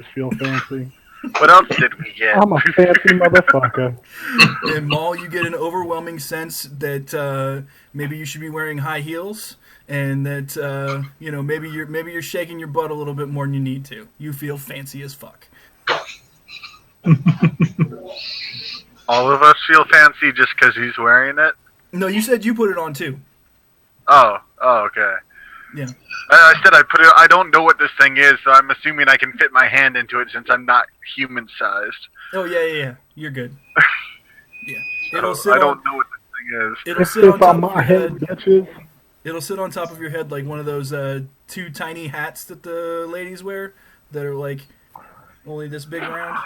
Just feel fancy. What else did we get? I'm a fancy motherfucker. In Maul, you get an overwhelming sense that maybe you should be wearing high heels, and that maybe you're shaking your butt a little bit more than you need to. You feel fancy as fuck. All of us feel fancy just because he's wearing it? No, you said you put it on too. Oh, okay. Yeah. I said I put it. I don't know what this thing is, so I'm assuming I can fit my hand into it since I'm not human-sized. Oh yeah. You're good. Yeah. It'll So I don't know what this thing is. It'll It's sit on top of my your head, head. bitches. It'll sit on top of your head like one of those two tiny hats that the ladies wear that are like only this big around.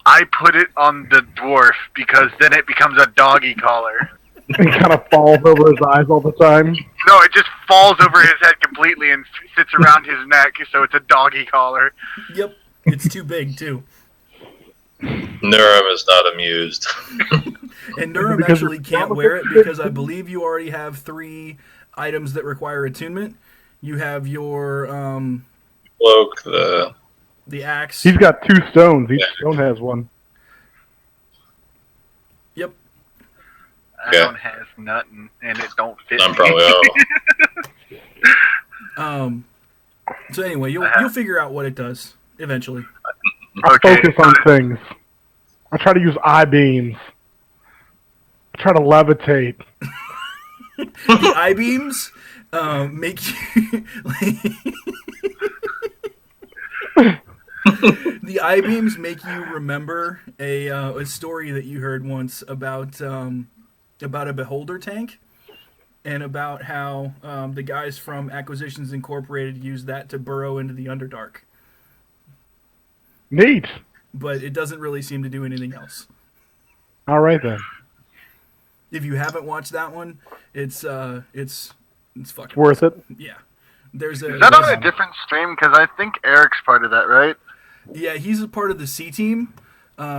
I put it on the dwarf because then it becomes a doggy collar. It kind of falls over his eyes all the time. No, it just falls over his head completely and sits around his neck, so it's a doggy collar. Yep. It's too big too. Nurum is not amused. And Nurum Because actually it's can't not wear it a- because I believe you already have 3 items that require attunement. You have your Cloak, the axe. He's got 2 stones. Each stone has one. Yep. I Okay. don't have nothing, and it don't fit I'm me. probably out. So anyway, you'll figure out what it does eventually. I Okay. focus on things. I try to use I-beams. I try to levitate. The I beams make you. The I beams make you remember a story that you heard once about a beholder tank, and about how the guys from Acquisitions Incorporated used that to burrow into the Underdark. Neat. But it doesn't really seem to do anything else. All right then. If you haven't watched that one, it's fucking Worth it. Yeah. There's a Is that on a different stream? Because I think Eric's part of that, right? Yeah, he's a part of the C Team,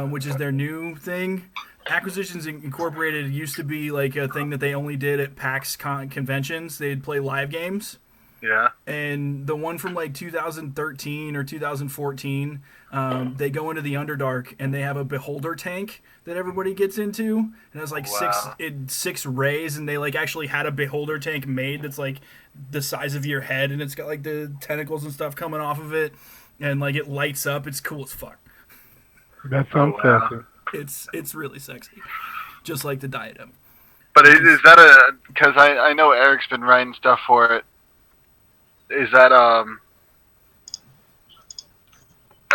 which is their new thing. Acquisitions Incorporated used to be like a thing that they only did at PAX conventions. They'd play live games. Yeah. And the one from like 2013 or 2014, they go into the Underdark and they have a beholder tank that everybody gets into, and it has like six rays, and they like actually had a beholder tank made that's like the size of your head, and it's got like the tentacles and stuff coming off of it, and like it lights up. It's cool as fuck. That sounds fancy. It's really sexy, just like the diadem. But is that a... Because I know Eric's been writing stuff for it. Is that a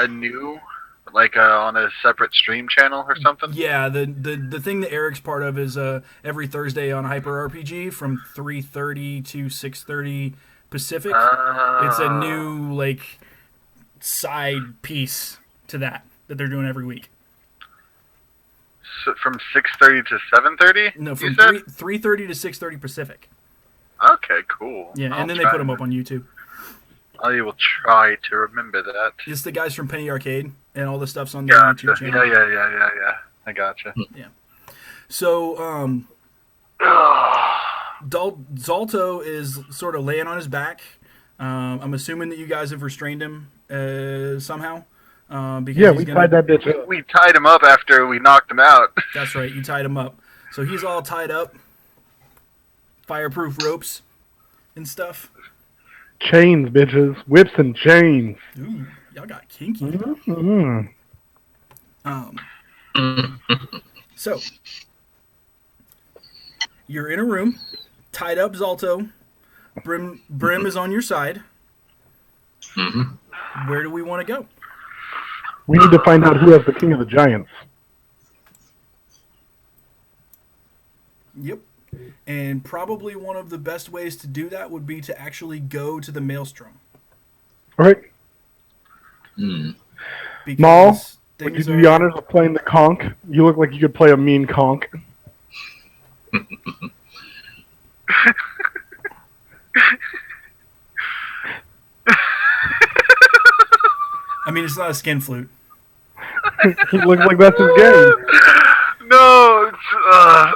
new... Like on a separate stream channel or something? Yeah, the thing that Eric's part of is every Thursday on Hyper RPG from 3:30 to 6:30 Pacific. It's a new like side piece to that they're doing every week. So from 6:30 to 7:30? No, from 3:30 to 6:30 Pacific. Okay, cool. Yeah, I'll and then they try put them up on YouTube. I will try to remember that. It's the guys from Penny Arcade, and all the stuff's on their Gotcha. YouTube channel. Yeah. I gotcha. Yeah. So, Zalto is sort of laying on his back. I'm assuming that you guys have restrained him somehow. Because Yeah, we tied that bitch up. We tied him up after we knocked him out. That's right, you tied him up. So he's all tied up. Fireproof ropes and stuff. Chains, bitches. Whips and chains. Ooh, y'all got kinky. Mm-hmm. So, you're in a room, tied up Zalto. Brim is on your side. Mm-hmm. Where do we want to go? We need to find out who has the King of the Giants. Yep. And probably one of the best ways to do that would be to actually go to the Maelstrom. All right. Because Maul, would you things do the honors of playing the conch? You look like you could play a mean conch. I mean, it's not a skin flute. He looks like that's his game. No, it's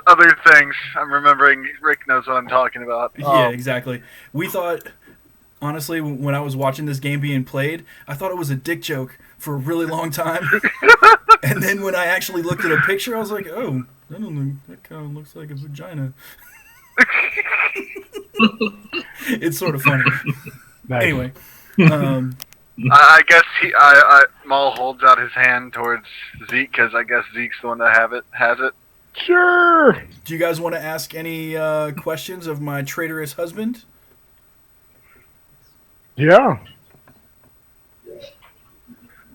other things. I'm remembering. Rick knows what I'm talking about. Yeah, exactly. We thought, honestly, when I was watching this game being played, I thought it was a dick joke for a really long time. And then when I actually looked at a picture, I was like, oh, that kind of looks like a vagina. It's sort of funny. Nice. Anyway, I guess Maul holds out his hand towards Zeke because I guess Zeke's the one that has it. Sure. do you guys want to ask any questions of my traitorous husband? Yeah.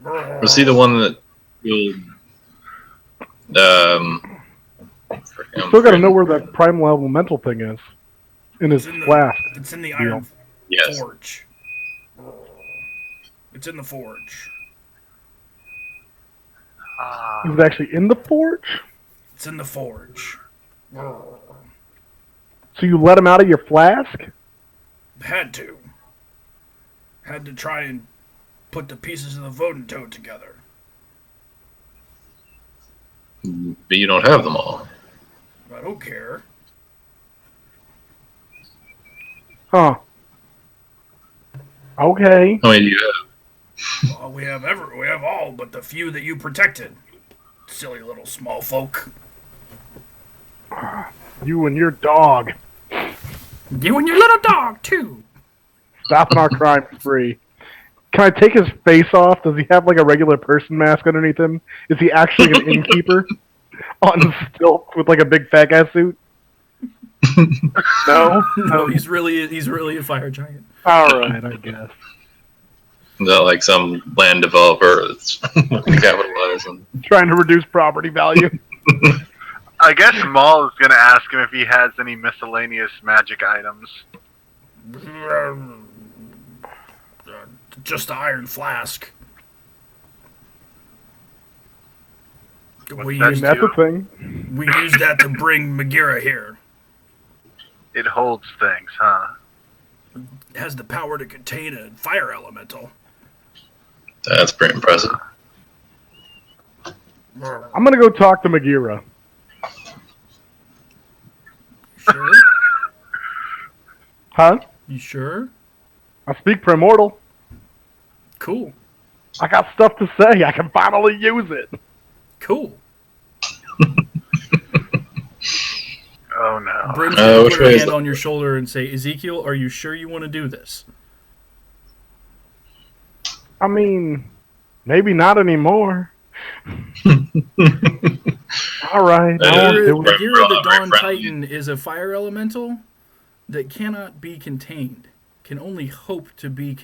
Was he the one that will? Still got to know where that prime level mental thing is in his flask. It's in the iron Yes. forge. It's in the forge. Is it actually in the forge? It's in the forge. So you let him out of your flask? Had to. Had to try and put the pieces of the voting toad together. But you don't have them all. I don't care. Huh. Okay. How many do you have? Well, we have all but the few that you protected. Silly little small folk. You and your dog. You and your little dog too. Stopping our crime spree. Can I take his face off? Does he have like a regular person mask underneath him? Is he actually an innkeeper on stilts with like a big fat guy suit? No. No, he's really a fire giant. All right, I guess. Is that like some land developer that's capitalizing? Trying to reduce property value. I guess Maul is gonna ask him if he has any miscellaneous magic items. Just the iron flask. We That's used, That's you. a thing. we used that to bring Megira here. It holds things, huh? It has the power to contain a fire elemental. That's pretty impressive. I'm gonna go talk to Megira. Sure? Huh? You sure? I speak Primordial. Cool. I got stuff to say. I can finally use it. Cool. Oh no. Brim's gonna which put her way is hand the- on your shoulder and say, Ezekiel, are you sure you want to do this? I mean, maybe not anymore. All right. That I'll is- do it. Megira the Very Dawn friendly. Titan is a fire elemental that cannot be contained. Can only hope to be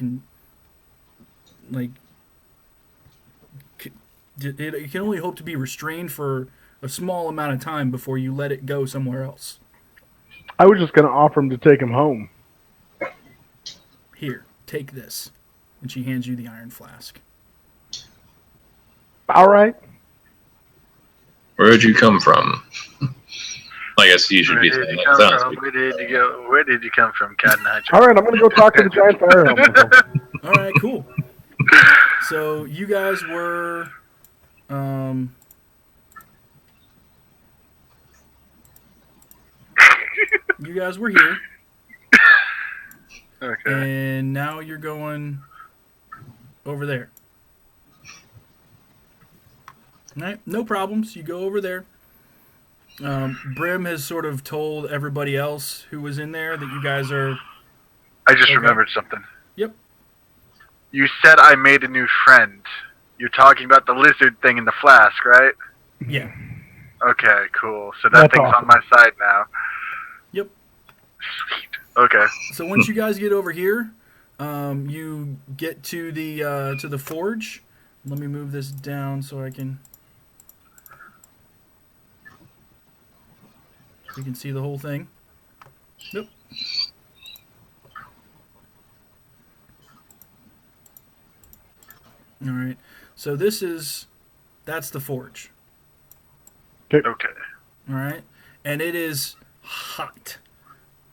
it can only hope to be restrained for a small amount of time before you let it go somewhere else. I was just gonna offer him to take him home. Here, take this. And she hands you the iron flask. All right. Where'd you come from? I guess you should Where be did saying you that. come Sounds from? good. Where did you go? Where did you come from, Cat and Hydra? All right. I'm gonna go talk to the giant fire elemental. All right, cool. So you guys were, you guys were here, Okay. and now you're going over there. All right, no problems. You go over there. Brim has sort of told everybody else who was in there that you guys are. I just Okay. remembered something. Yep. You said I made a new friend. You're talking about the lizard thing in the flask, right? Yeah. Okay, cool. So that That's thing's awesome. on my side now. Yep. Sweet. Okay. So once you guys get over here, you get to the forge. Let me move this down so I can. You can see the whole thing. Yep. All right. So that's the forge. Okay. All right. And it is hot.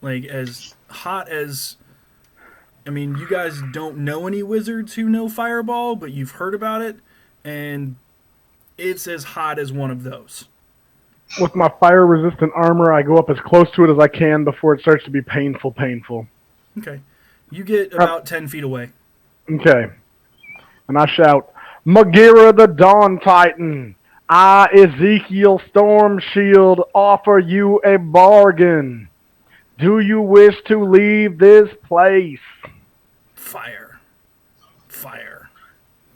Like as hot as I mean, you guys don't know any wizards who know Fireball, but you've heard about it and it's as hot as one of those. With my fire-resistant armor, I go up as close to it as I can before it starts to be painful. Okay. You get about 10 feet away. Okay. And I shout, Magira the Dawn Titan, I, Ezekiel Storm Shield, offer you a bargain. Do you wish to leave this place? Fire. Fire.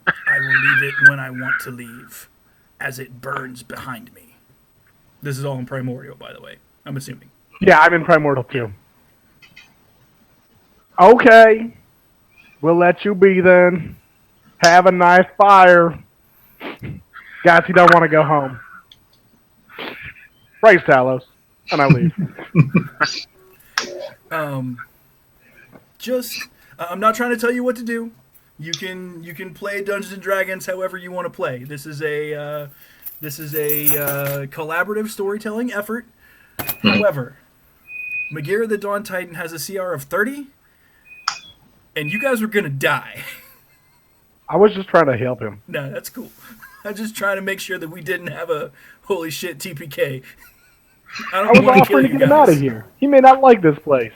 I will leave it when I want to leave, as it burns behind me. This is all in Primordial, by the way. I'm assuming. Yeah, I'm in Primordial too. Okay. We'll let you be then. Have a nice fire. Guys, he don't want to go home. Praise Talos. And I leave. I'm not trying to tell you what to do. You can play Dungeons and Dragons however you want to play. This is a collaborative storytelling effort. However, Magira the Dawn Titan has a CR of 30, and you guys are gonna die. I was just trying to help him. No, that's cool. I'm just trying to make sure that we didn't have a holy shit TPK. I was offering to get him out of here. He may not like this place.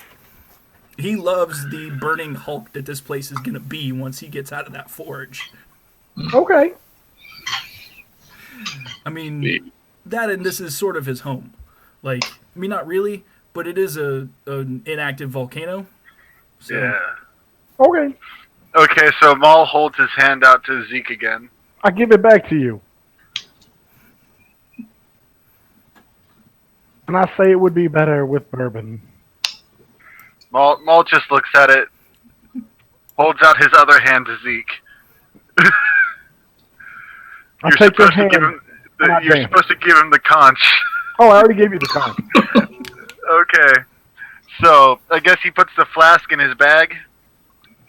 He loves the burning hulk that this place is going to be once he gets out of that forge. Okay. I mean, that and this is sort of his home. Like, I mean, not really, but it is an inactive volcano. So. Yeah. Okay. Okay, so Maul holds his hand out to Zeke again. I give it back to you. And I say it would be better with bourbon. Maul just looks at it, holds out his other hand to Zeke. I'll take your hand. You're supposed to give him the conch. Oh, I already gave you the conch. Okay. So, I guess he puts the flask in his bag,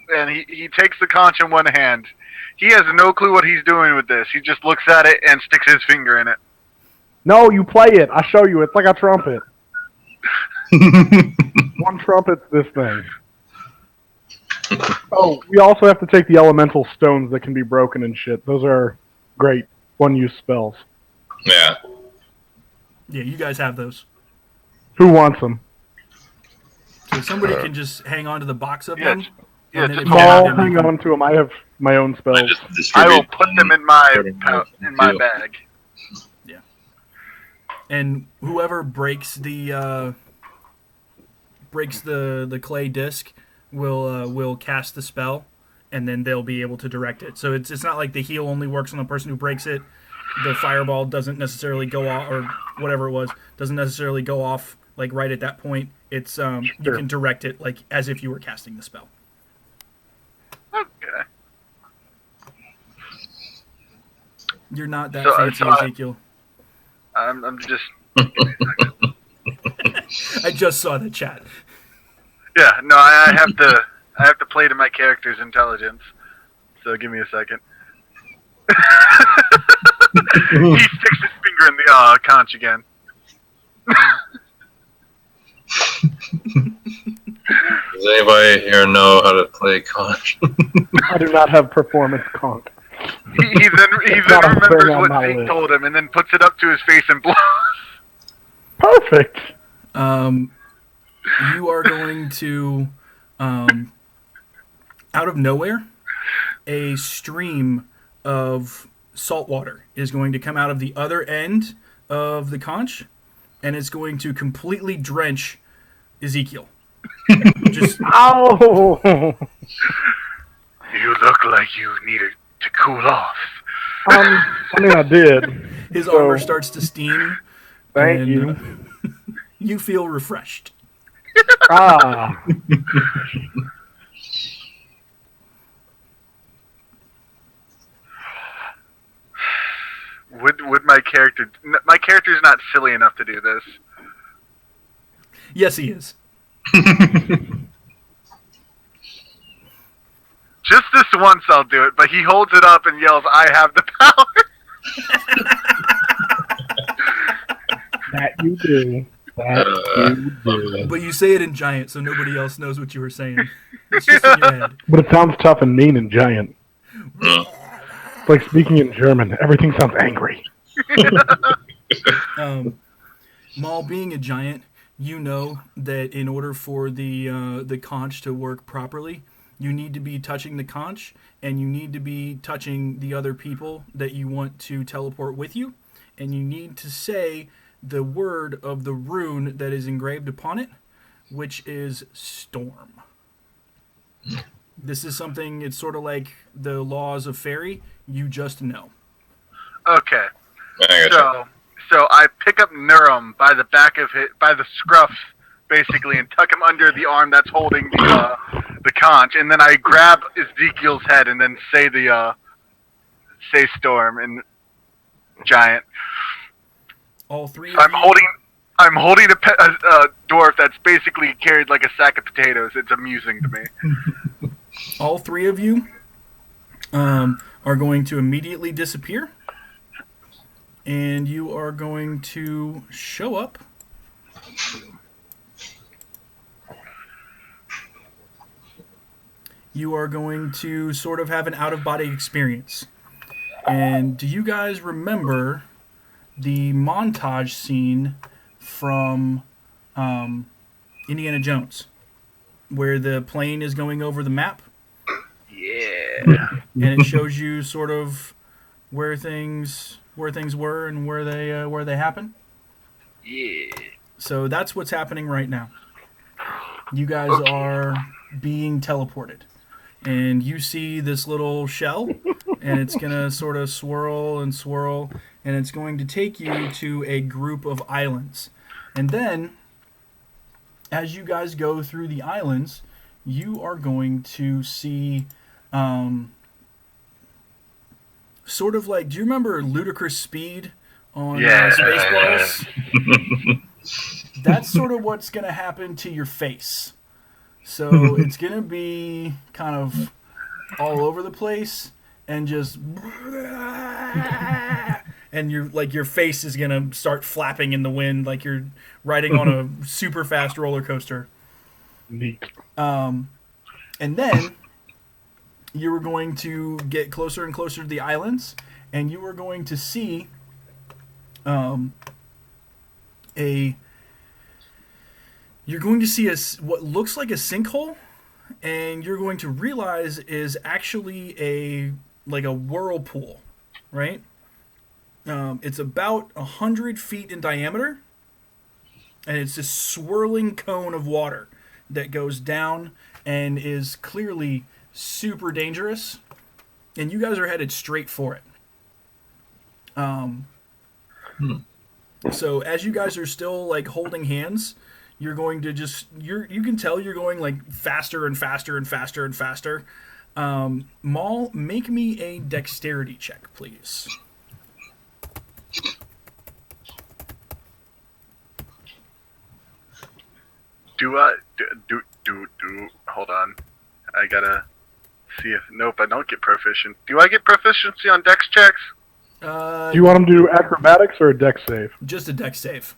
and he takes the conch in one hand. He has no clue what he's doing with this. He just looks at it and sticks his finger in it. No, you play it. I show you. It's like a trumpet. One trumpet's this thing. Oh, we also have to take the elemental stones that can be broken and shit. Those are great one-use spells. Yeah. Yeah, you guys have those. Who wants them? So somebody can just hang on to the box of them. Yeah, And then just if you I'll have them, hang on to them. I have my own spells. I just I distribute will put them in my bag. Yeah. And whoever breaks the clay disc will cast the spell, and then they'll be able to direct it. So it's not like the heal only works on the person who breaks it. The fireball doesn't necessarily go off, or whatever it was, doesn't necessarily go off like right at that point. It's you can direct it like as if you were casting the spell. Okay. You're not that So- fancy, so I- Ezekiel. I'm just... I just saw the chat. Yeah, no, I have to play to my character's intelligence. So give me a second. He sticks his finger in the conch again. Does anybody here know how to play conch? I do not have performance conch. He then Not a remembers thing on what my Zeke list. told him and then puts it up to his face and blows. Perfect. You are going to, out of nowhere, a stream of salt water is going to come out of the other end of the conch, and it's going to completely drench Ezekiel. Just Oh. You look like you needed to cool off. I mean, I did. his So, armor starts to steam. Thank and, you. You feel refreshed. Ah. Would my character... My character's not silly enough to do this. Yes, he is. Just this once I'll do it, but he holds it up and yells, I have the power! That you do. That you do. But you say it in giant, so nobody else knows what you were saying. It's just in your head. But it sounds tough and mean and giant. It's like speaking in German. Everything sounds angry. Maul being a giant, you know that in order for the conch to work properly, you need to be touching the conch, and you need to be touching the other people that you want to teleport with you, and you need to say the word of the rune that is engraved upon it, which is storm. This is something, it's sort of like the laws of fairy. You just know. Okay. I gotcha. So I pick up Nurum by the back of it, by the scruff, basically, and tuck him under the arm that's holding the conch, and then I grab Ezekiel's head and then say say storm and giant. All three of you, I'm holding a dwarf that's basically carried like a sack of potatoes. It's amusing to me. all three of you are going to immediately disappear, and you are going to show up you are going to sort of have an out-of-body experience. And do you guys remember the montage scene from Indiana Jones, where the plane is going over the map? Yeah. And it shows you sort of where things were and where they happen. Yeah. So that's what's happening right now. You guys are being teleported, and you see this little shell, and it's gonna sort of swirl and swirl, and it's going to take you to a group of islands. And then, as you guys go through the islands, you are going to see sort of like, do you remember Ludicrous Speed on Spaceballs? That's sort of what's going to happen to your face. So it's going to be kind of all over the place and just... And your face is going to start flapping in the wind like you're riding on a super fast roller coaster. Neat. And then you were going to get closer and closer to the islands, and you were going to see you're going to see what looks like a sinkhole, and you're going to realize is actually a whirlpool, right? It's about 100 feet in diameter, and it's this swirling cone of water that goes down and is clearly super dangerous, and you guys are headed straight for it. So as you guys are still like holding hands, you're going to you can tell you're going like faster and faster and faster and faster. Maul, make me a dexterity check, please. Hold on. I gotta see if... Nope, I don't get proficient. Do I get proficiency on dex checks? Do you want him to do acrobatics or a dex save? Just a dex save.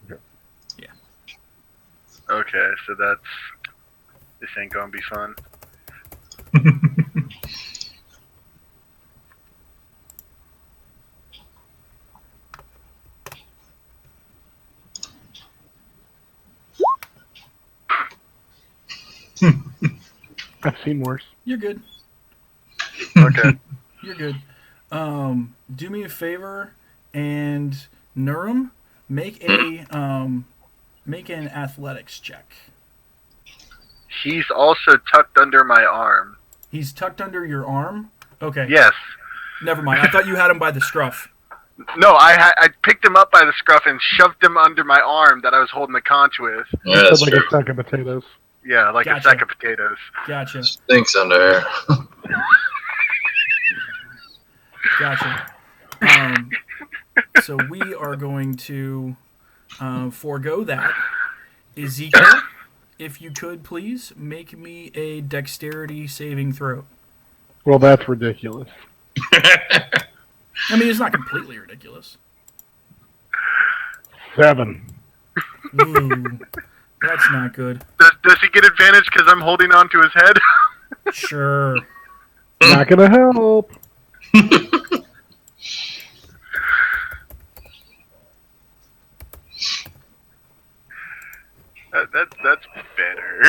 Okay. Yeah. Okay, so that's... This ain't gonna be fun. I've seen worse. You're good. Okay. You're good. Do me a favor, and Nurum, make an athletics check. He's also tucked under my arm. He's tucked under your arm? Okay. Yes. Never mind. I thought you had him by the scruff. No, I picked him up by the scruff and shoved him under my arm that I was holding the conch with. Yeah, that's like true. a sack of potatoes. Yeah, like Gotcha. a sack of potatoes. Gotcha. Stinks under here. Gotcha. So we are going to forego that. Ezekiel, if you could please make me a dexterity saving throw. Well, that's ridiculous. I mean, it's not completely ridiculous. 7. Ooh, that's not good. Does he get advantage because I'm holding on to his head? Sure. Not gonna help. That's better.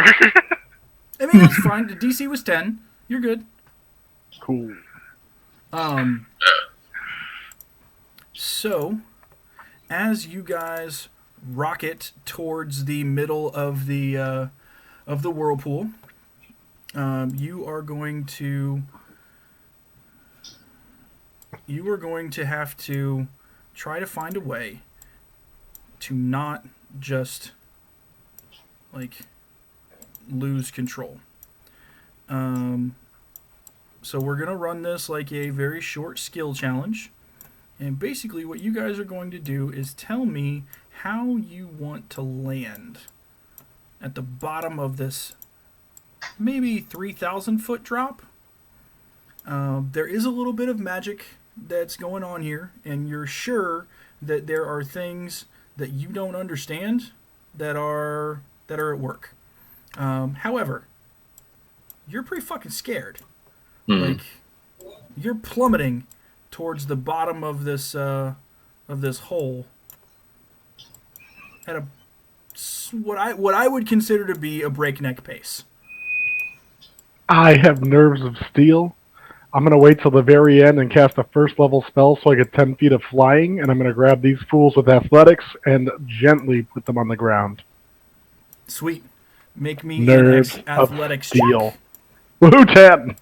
I mean, yeah, it's fine. The DC was 10. You're good. Cool. So, as you guys rocket towards the middle of the whirlpool, you are going to have to try to find a way to not just like lose control. So we're gonna run this like a very short skill challenge. And basically what you guys are going to do is tell me how you want to land at the bottom of this maybe 3,000 foot drop. There is a little bit of magic that's going on here, and you're sure that there are things that you don't understand that are at work. However, you're pretty fucking scared. Like, you're plummeting towards the bottom of this hole at a what I would consider to be a breakneck pace. I have nerves of steel. I'm going to wait till the very end and cast a first level spell so I get 10 feet of flying, and I'm going to grab these fools with athletics and gently put them on the ground. Sweet. Make me Nerves an of athletics steel. check. Woohoo, 10!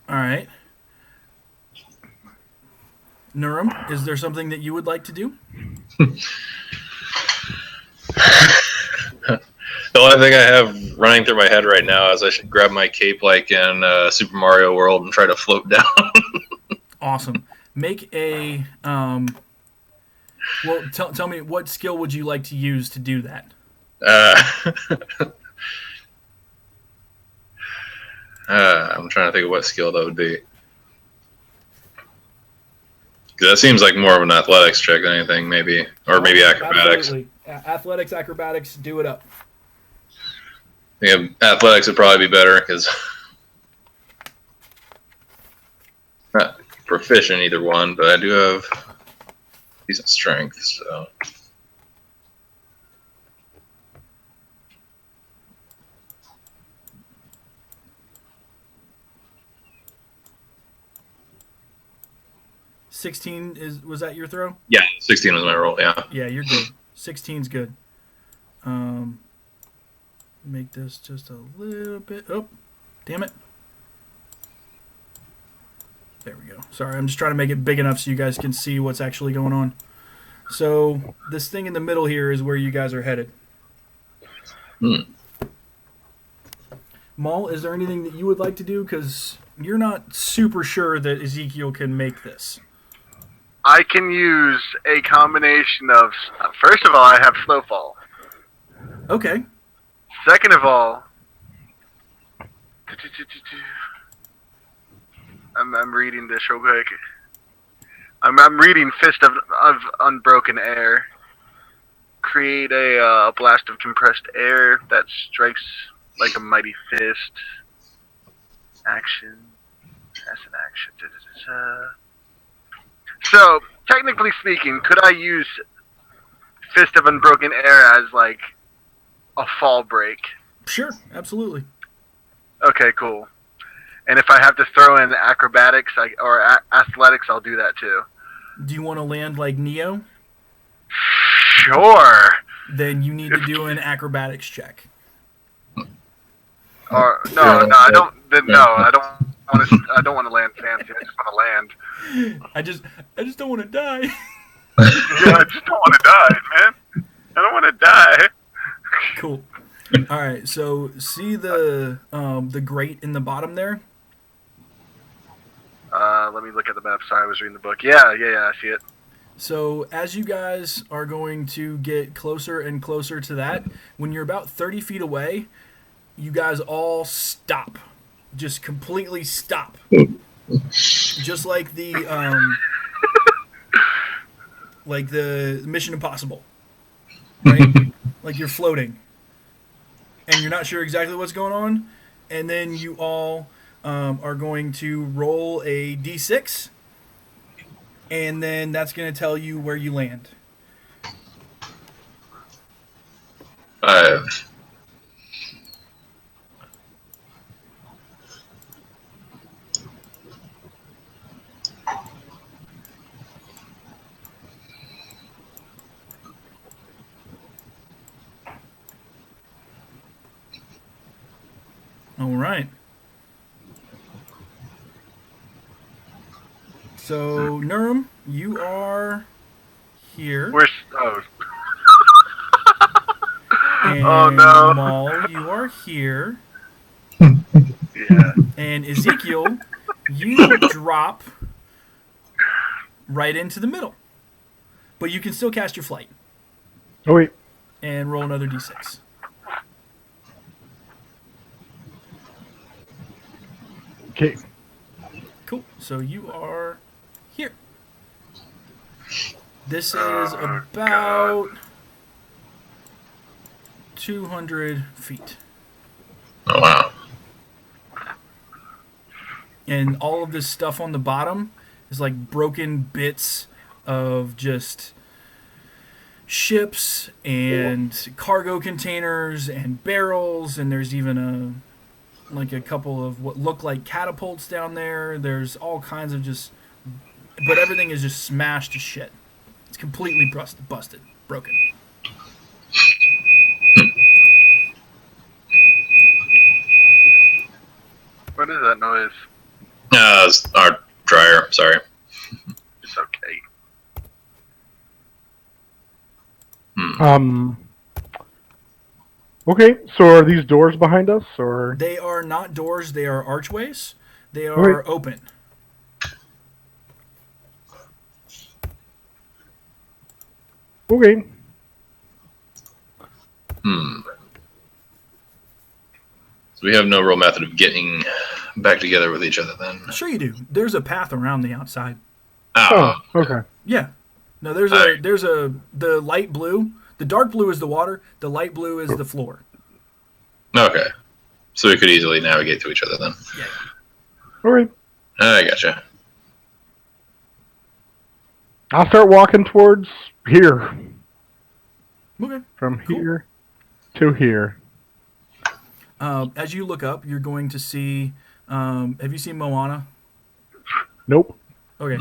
All right. Nurum, is there something that you would like to do? The only thing I have running through my head right now is I should grab my cape like in Super Mario World and try to float down. Awesome. Make a well, tell me, what skill would you like to use to do that? I'm trying to think of what skill that would be. Because that seems like more of an athletics check than anything, maybe. Or maybe acrobatics. Absolutely. Athletics, acrobatics, do it up. I think athletics would probably be better, because not proficient either one, but I do have decent strength, so. Was that your throw? Yeah, 16 was my roll, yeah. Yeah, you're good. 16's good. Make this just a little bit. Oh, damn it. There we go. Sorry, I'm just trying to make it big enough so you guys can see what's actually going on. So this thing in the middle here is where you guys are headed. Maul, is there anything that you would like to do? Because you're not super sure that Ezekiel can make this. I can use a combination of. First of all, I have slow fall. Okay. Second of all, I'm reading this real quick. I'm reading Fist of Unbroken Air. Create a blast of compressed air that strikes like a mighty fist. Action. That's an action. So, technically speaking, could I use Fist of Unbroken Air as like a fall break? Sure, absolutely. Okay, cool. And if I have to throw in acrobatics or athletics, I'll do that too. Do you want to land like Neo? Sure. Then you need to do an acrobatics check. Or no, I don't. I don't want to land fancy. I just want to land. I just don't want to die. Yeah, I just don't want to die, man. I don't want to die. Cool. All right. So see the grate in the bottom there. Let me look at the map. Sorry, I was reading the book. Yeah, I see it. So as you guys are going to get closer and closer to that, when you're about 30 feet away, you guys all stop. Just completely stop. Just like the Mission Impossible. Right? Like you're floating. And you're not sure exactly what's going on. And then you all are going to roll a d6. And then that's going to tell you where you land. 5. All right. So, Nurum, you are here. Oh. And Oh no. Maul, you are here. Yeah. And Ezekiel, you drop right into the middle. But you can still cast your flight Oh wait. and roll another d6. Okay. Cool. So you are here. This is Oh, about 200 feet. Oh, wow. And all of this stuff on the bottom is like broken bits of just ships and cargo containers and barrels, and there's even a couple of what look like catapults down there. There's all kinds of but everything is just smashed to shit. It's completely busted, broken. What is that noise? It's our dryer. Sorry. It's okay. Okay, so are these doors behind us, or? They are not doors, they are archways. They are Right. open. Okay. So we have no real method of getting back together with each other then. Sure you do. There's a path around the outside. Oh, okay. Yeah. No, there's the light blue. The dark blue is the water. The light blue is the floor. Okay. So we could easily navigate to each other then. Yeah. All right. I gotcha. I'll start walking towards here. Okay. From Cool. here to here. As you look up, you're going to see. Have you seen Moana? Nope. Okay.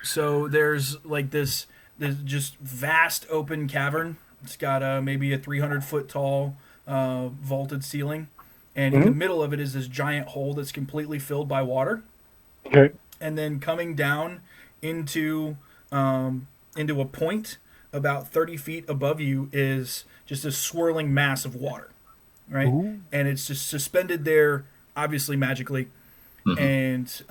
So there's like this just vast open cavern. It's got maybe a 300-foot tall vaulted ceiling, and in the middle of it is this giant hole that's completely filled by water. Okay. And then coming down into a point about 30 feet above you is just a swirling mass of water, right? Ooh. And it's just suspended there, obviously magically. And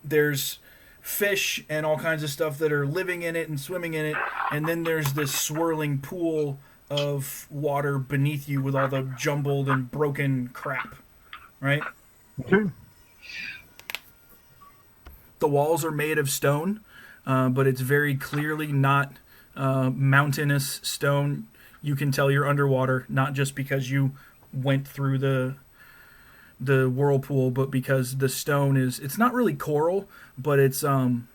there's fish and all kinds of stuff that are living in it and swimming in it. And then there's this swirling pool of water beneath you with all the jumbled and broken crap, right? Okay. The walls are made of stone, but it's very clearly not mountainous stone. You can tell you're underwater, not just because you went through the whirlpool, but because the stone it's not really coral, but it's kind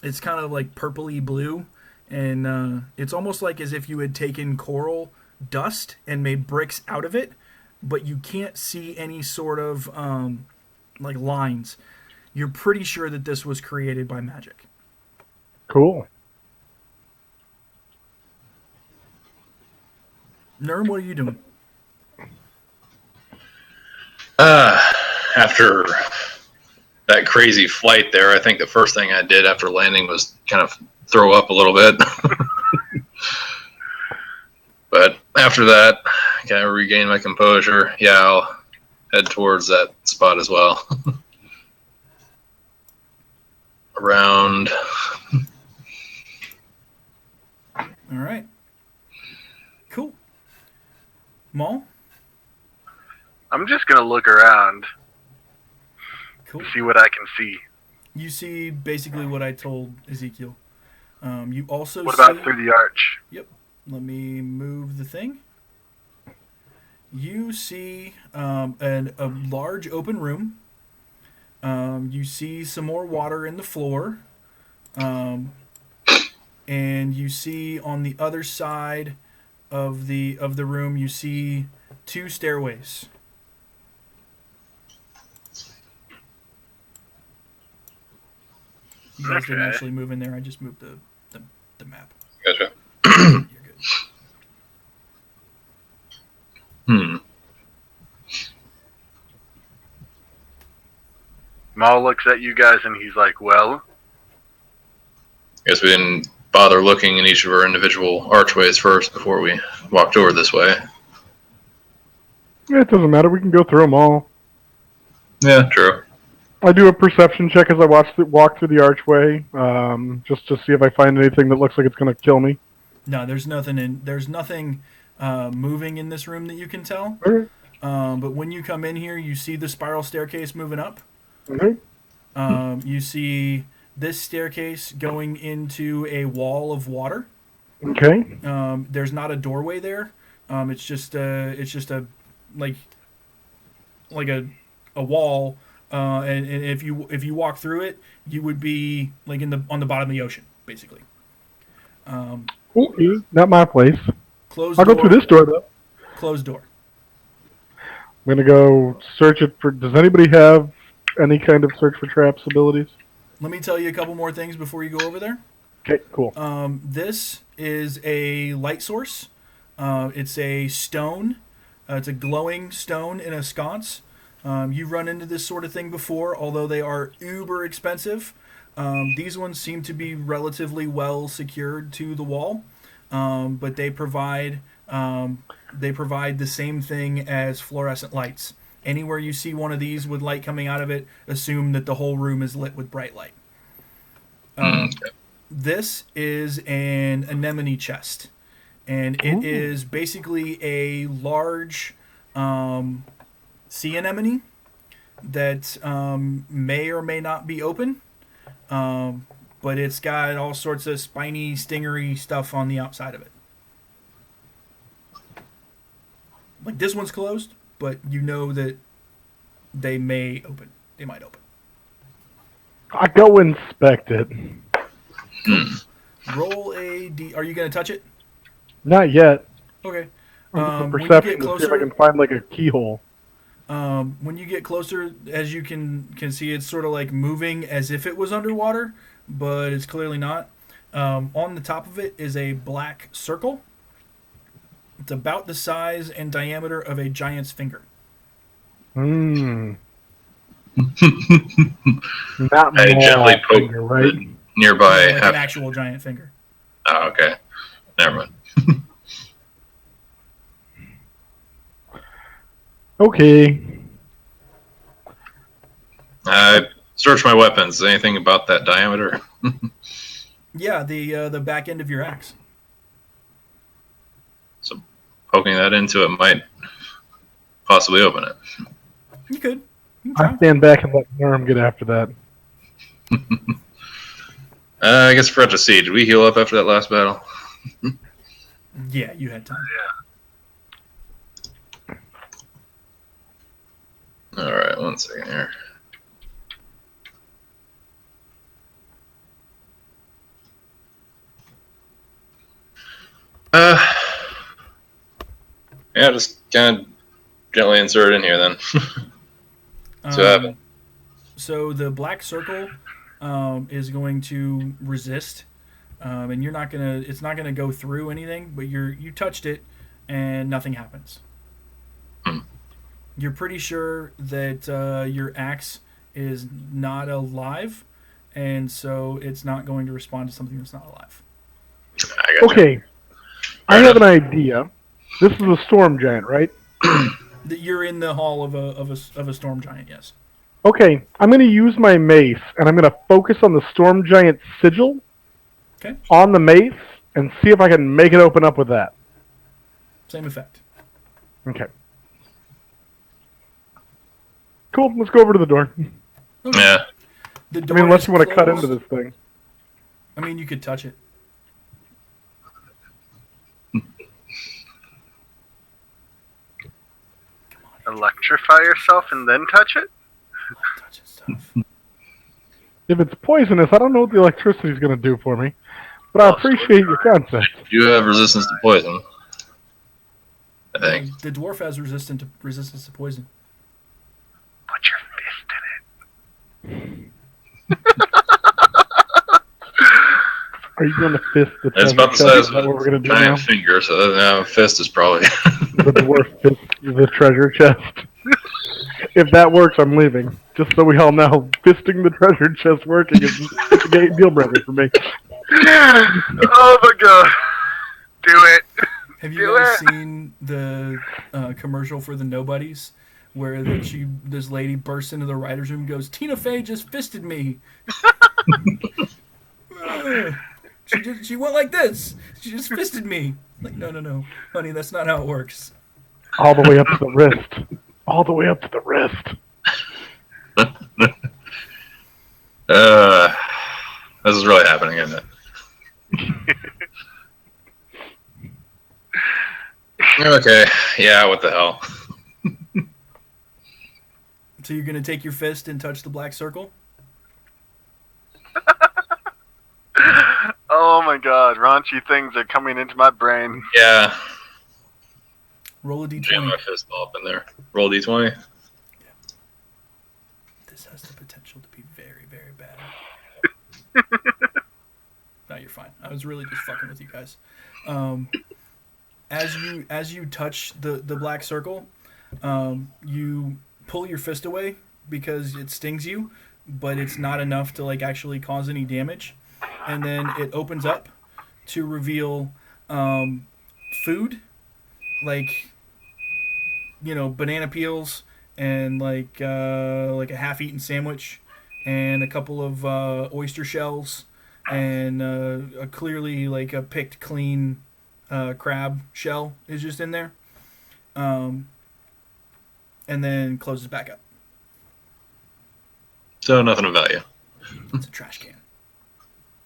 of like purpley blue, and it's almost like as if you had taken coral dust and made bricks out of it, but you can't see any sort of like lines. You're pretty sure that this was created by magic. Cool. Nurm, what are you doing? After that crazy flight there, I think the first thing I did after landing was kind of throw up a little bit. But after that, kind of regain my composure. Yeah, I'll head towards that spot as well. Around. All right. Cool. Maul? I'm just gonna look around, Cool. see what I can see. You see basically what I told Ezekiel. You also What see... about through the arch? Yep. Let me move the thing. You see a large open room. You see some more water in the floor. and you see on the other side of the room, you see 2 stairways. You guys didn't Okay. actually move in there. I just moved the map. Gotcha. You're good. Hmm. Maul looks at you guys and he's like, well, Guess we didn't bother looking in each of our individual archways first before we walked over this way. It doesn't matter. We can go through them all. Yeah, true. I do a perception check as I walk through the archway, just to see if I find anything that looks like it's going to kill me. No, there's nothing moving in this room that you can tell. Okay. But when you come in here, you see the spiral staircase moving up. Okay. You see this staircase going into a wall of water. Okay. There's not a doorway there. It's just a like a wall. And if you walk through it, you would be like on the bottom of the ocean, basically. Okay. Not my place. Closed I'll door. go through this door though. Closed door. I'm gonna go search it for. Does anybody have any kind of search for traps abilities? Let me tell you a couple more things before you go over there. Okay. Cool. This is a light source. It's a stone. It's a glowing stone in a sconce. You've run into this sort of thing before, although they are uber expensive. These ones seem to be relatively well secured to the wall, but they provide the same thing as fluorescent lights. Anywhere you see one of these with light coming out of it, assume that the whole room is lit with bright light. This is an anemone chest, and it is basically a large sea anemone that may or may not be open, but it's got all sorts of spiny, stingery stuff on the outside of it. Like this one's closed, but you know that they may open. They might open. I go inspect it. Roll a D. Are you going to touch it? Not yet. Okay. I'm When you perception get to see if I closer, can find like a keyhole. when you get closer, as you can see, it's sort of like moving as if it was underwater, but it's clearly not. On the top of it is a black circle. It's about the size and diameter of a giant's finger. Hmm. Not I more gently poke finger, right? the nearby. Like an actual giant finger. Oh, okay. Never mind. Okay. I search my weapons. Anything about that diameter? Yeah, the back end of your axe. So poking that into it might possibly open it. You could. You can I try. stand back and let Norm get after that. I guess I forgot to see. Did we heal up after that last battle? Yeah, you had time. All right, 1 second here. Yeah, just kind of gently insert it in here then. So happen. So the black circle is going to resist, and you're not gonna. It's not gonna go through anything, but you touched it, and nothing happens. You're pretty sure that your axe is not alive, and so it's not going to respond to something that's not alive. I got Okay. I have an idea. This is a storm giant, right? That you're in the hall of a storm giant. Yes. Okay. I'm going to use my mace, and I'm going to focus on the storm giant sigil Okay. on the mace and see if I can make it open up with that. Same effect. Okay. Cool. Let's go over to the door. Okay. Yeah. The I door mean, unless is you want to cut closed. into this thing. I mean, you could touch it. electrify yourself and then touch it? Touch it stuff. If it's poisonous, I don't know what the electricity is going to do for me. but I appreciate your concept. You have resistance to poison. I think. The dwarf has resistance to poison. Put your fist in it. Are you going to fist the It's treasure about the chest? size Is of that what we're going a to do now? giant finger, so now fist is probably. The dwarf fist the treasure chest. If that works, I'm leaving. Just so we all know, fisting the treasure chest working is a deal breaker for me. Oh my god. Do it. Have you Do guys it. seen the commercial for the Nobodies, where this lady bursts into the writers' room and goes, "Tina Fey just fisted me." She went like this. She just fisted me. Like, no, honey, that's not how it works. All the way up to the wrist. All the way up to the wrist. This is really happening, isn't it? Okay, yeah, what the hell? So you're gonna take your fist and touch the black circle? Oh my god, raunchy things are coming into my brain. Yeah. Roll a Jam d20. my fist all up in there. Roll d20. This has the potential to be very, very bad. No, you're fine. I was really just fucking with you guys. As you touch the black circle, you pull your fist away because it stings you, but it's not enough to like actually cause any damage. And then it opens up to reveal food, like banana peels and like a half-eaten sandwich and a couple of oyster shells and clearly like a picked clean crab shell is just in there, and then closes back up. So nothing of value. It's a trash can.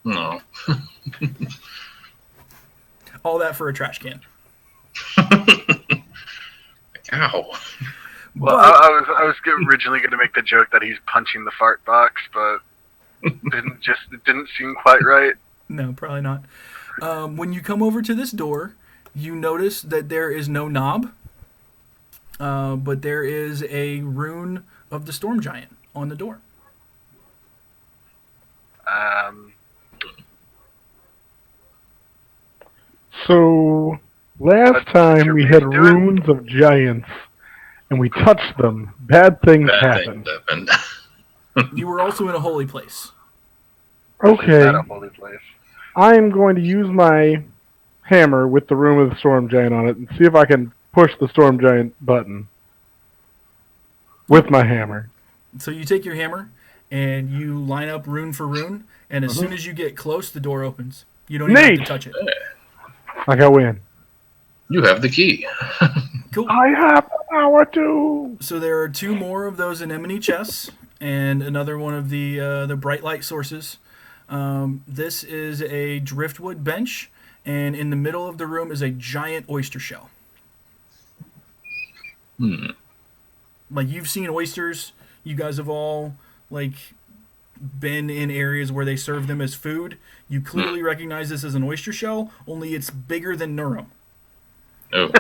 No. All that for a trash can. Ow. Well, I was originally going to make the joke that he's punching the fart box, but it didn't seem quite right. No, probably not. When you come over to this door, you notice that there is no knob, but there is a rune of the Storm Giant on the door. So, last time we had runes of giants, and we touched them. Bad things happened. You were also in a holy place. Okay. Not a holy place. I am going to use my hammer with the rune of the storm giant on it and see if I can push the storm giant button with my hammer. So you take your hammer and you line up rune for rune, and as soon as you get close, the door opens. You don't even have to touch it. I go in. You have the key. Cool. I have the power to. So there are two more of those anemone chests and another one of the bright light sources. This is a driftwood bench, and in the middle of the room is a giant oyster shell. Like, you've seen oysters. You guys have all like been in areas where they serve them as food. You clearly recognize this as an oyster shell, only it's bigger than Nurum. Oh.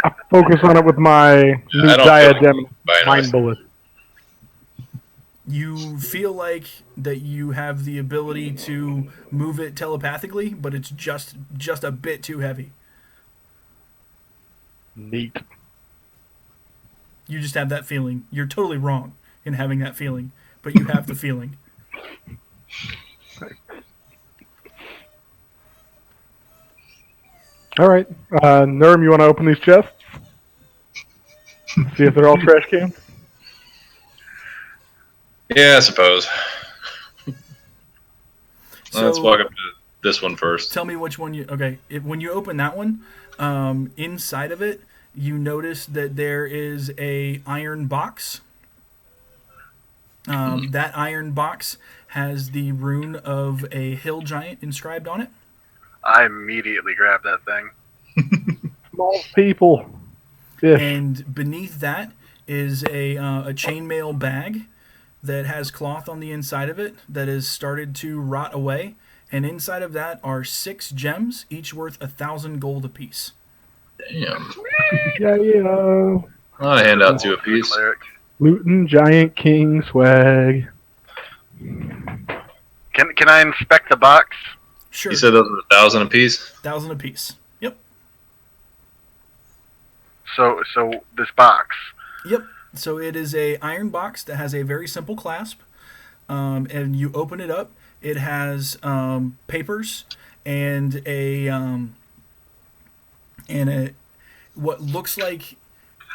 I focus on it with my new diadem mind bullet. You feel like that you have the ability to move it telepathically, but it's just a bit too heavy. Neat. You just have that feeling. You're totally wrong in having that feeling, but you have the feeling. All right. Nurm, you want to open these chests? See if they're all trash cans? Yeah, I suppose. So, let's walk up to this one first. Tell me which one you... Okay, when you open that one, inside of it, you notice that there is a iron box. That iron box has the rune of a hill giant inscribed on it. I immediately grabbed that thing. Small people. Ish. And beneath that is a chainmail bag that has cloth on the inside of it that has started to rot away. and inside of that are 6 gems, each worth 1,000 gold apiece. Damn. Yeah. I'll hand out 2 apiece. Cleric. Luton Giant King swag. Can I inspect the box? Sure. You said those were 1,000 apiece? 1,000 apiece. Yep. So this box. Yep. So it is a iron box that has a very simple clasp, and you open it up. It has papers and a what looks like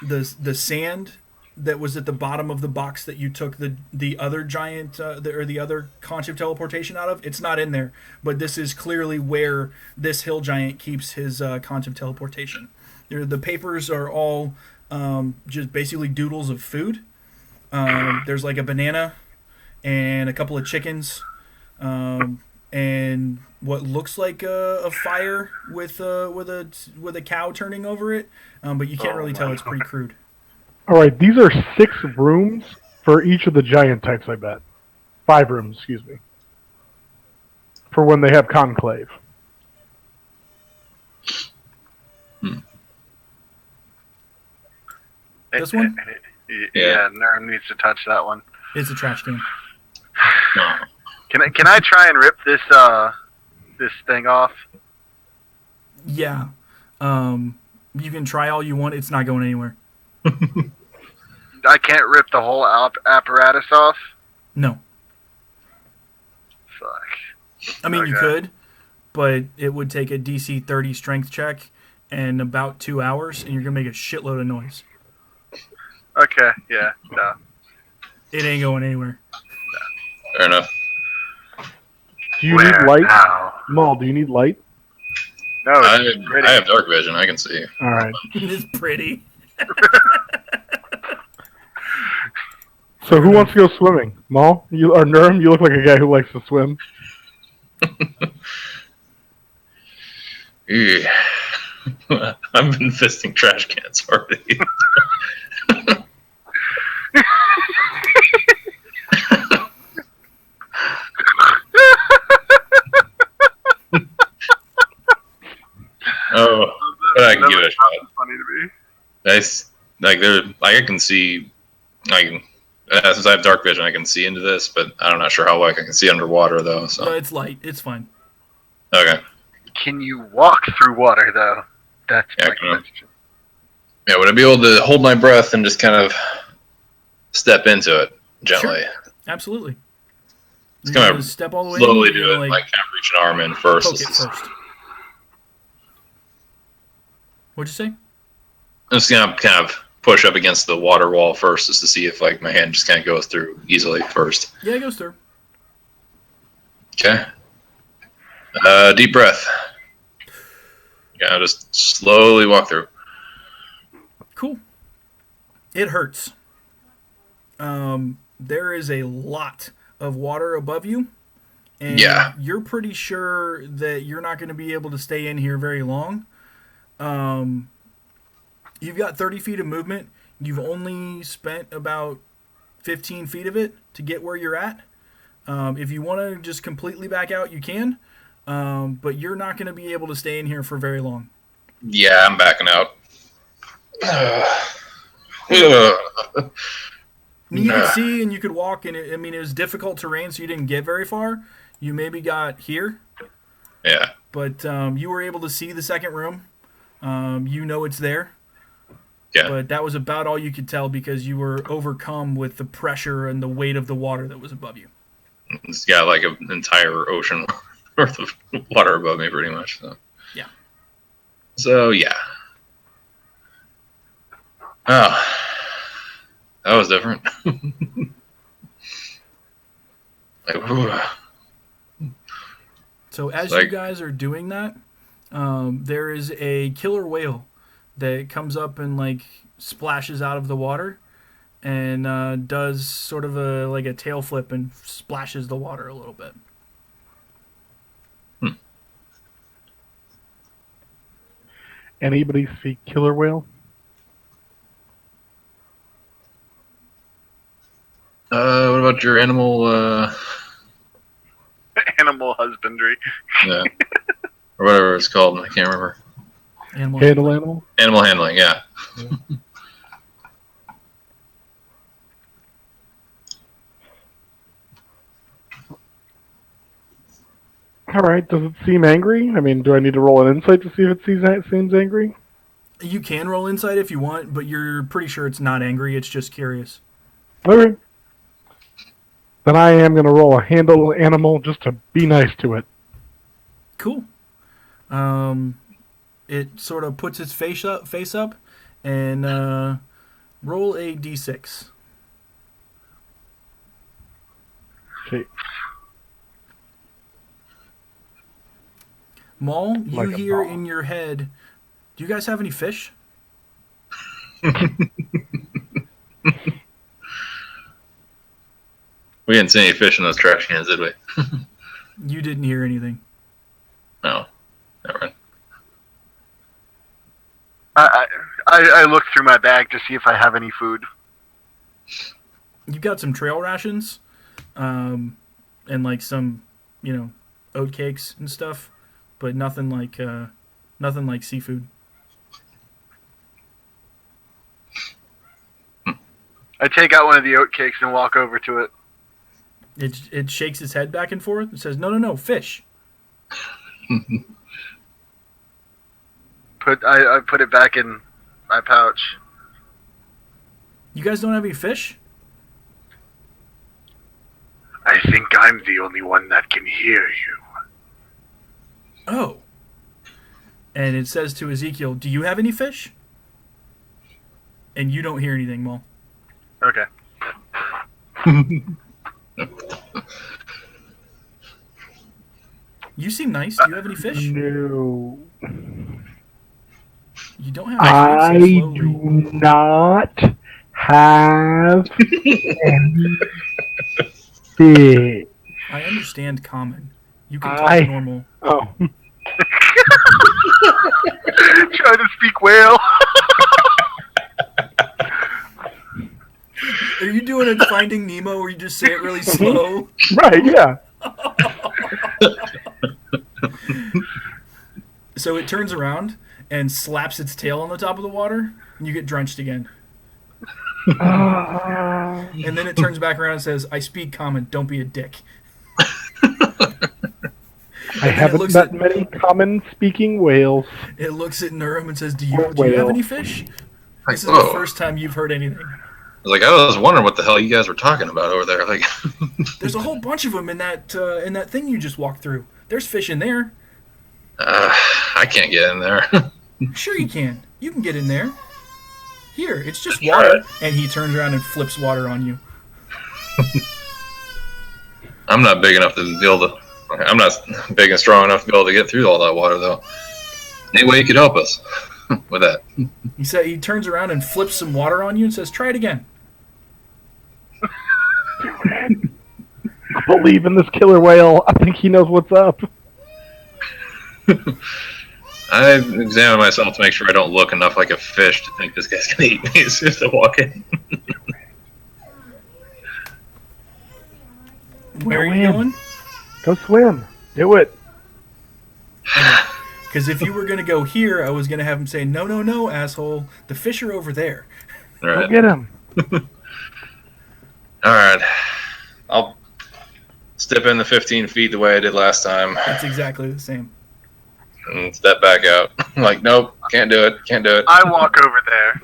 the sand that was at the bottom of the box that you took the other giant the other conch of teleportation out of. It's not in there, but this is clearly where this hill giant keeps his conch of teleportation. The papers are all just basically doodles of food. There's like a banana and a couple of chickens, and what looks like a fire with a cow turning over it, but you can't really tell. It's pretty crude. All right, these are 6 rooms for each of the giant types. I bet 5 rooms, excuse me, for when they have conclave. This one? Yeah, Nerm needs to touch that one. It's a trash can. No. Can I try and rip this this thing off? Yeah. You can try all you want. It's not going anywhere. I can't rip the whole apparatus off. No. Fuck. I mean, you Okay. could, but it would take a DC 30 strength check and about 2 hours, and you're going to make a shitload of noise. Okay. Yeah. No. It ain't going anywhere. Fair enough. Do you Where need light? now? Maul, do you need light? No. It's pretty. I have dark vision. I can see. All right. It's pretty. So who wants to go swimming? Maul? You or Nerm? You look like a guy who likes to swim. Ew. I've been fisting trash cans already. Oh, but I can give it a shot. Funny to me. Nice. Like I can see. Since I have dark vision, I can see into this, but I'm not sure how well I can see underwater though. No, So it's light. It's fine. okay. Can you walk through water though? That's Yeah, my I can. question. Yeah, would I be able to hold my breath and just kind of step into it gently? Absolutely. It's You're kind gonna of step all the way slowly in, you're do it, gonna, like kind of reach an arm in first. poke it first. What'd you say? I'm just gonna kind of push up against the water wall first, just to see if like my hand just kind of goes through easily first. Yeah, it goes through. Okay. Deep breath. Yeah, just slowly walk through. Cool. It hurts. There is a lot of water above you, and Yeah. you're pretty sure that you're not going to be able to stay in here very long. You've got 30 feet of movement. You've only spent about 15 feet of it to get where you're at. If you want to just completely back out, you can, but you're not going to be able to stay in here for very long. Yeah, I'm backing out. I mean, you could see and you could walk, and it was difficult terrain, so you didn't get very far. You maybe got here, Yeah. but you were able to see the second room. You know it's there. Yeah. But that was about all you could tell because you were overcome with the pressure and the weight of the water that was above you. It's got like an entire ocean worth of water above me, pretty much. So. Yeah. So yeah. Oh, that was different. Like, whew. So as Like- you guys are doing that, there is a killer whale that comes up and like splashes out of the water and does sort of a tail flip and splashes the water a little bit. Anybody see killer whale? What about your animal? Animal husbandry. Yeah. Or whatever it's called. I can't remember. Animal Handle handling. animal. Animal handling, yeah. All right. Does it seem angry? I mean, do I need to roll an insight to see if it seems angry? You can roll insight if you want, but you're pretty sure it's not angry. It's just curious. Okay. Then I am going to roll a handle animal just to be nice to it. Cool. It sort of puts its face up, and roll a d6. Okay. Maul, you Like a hear ball. in your head, do you guys have any fish? We didn't see any fish in those trash cans, did we? You didn't hear anything. No. Never mind. I look through my bag to see if I have any food. You've got some trail rations, and like some, oat cakes and stuff, but nothing like seafood. I take out one of the oat cakes and walk over to it. It shakes its head back and forth and says, "No, fish." I put it back in my pouch. You guys don't have any fish? I think I'm the only one that can hear you. Oh. And it says to Ezekiel, "Do you have any fish?" And you don't hear anything, Maul. Okay. You seem nice. Do you have any fish? No. You don't have any I do not have any fish. I understand common. You can talk normal. Oh. Trying to speak whale. Are you doing a Finding Nemo where you just say it really slow? Right, yeah. So it turns around and slaps its tail on the top of the water, and you get drenched again. And then it turns back around and says, "I speak common, don't be a dick." I haven't met many common speaking whales. It looks at Nurum and says, do you have any fish? This is the first time you've heard anything. I was wondering what the hell you guys were talking about over there. Like, there's a whole bunch of them in that thing you just walked through. There's fish in there. I can't get in there. Sure you can. You can get in there. Here, it's just water. And he turns around and flips water on you. I'm not big enough to be able to. I'm not big and strong enough to be able to get through all that water, though. Any way you could help us with that? He turns around and flips some water on you and says, "Try it again." I believe in this killer whale. I think he knows what's up. I examine myself to make sure I don't look enough like a fish to think this guy's gonna eat me as soon as I walk in. Where are you going? Go swim. Do it. Because if you were going to go here, I was going to have him say, no, asshole. The fish are over there. All right. Go get him. All right. I'll step in the 15 feet the way I did last time. It's exactly the same. And step back out. Like, nope, can't do it. I walk over there.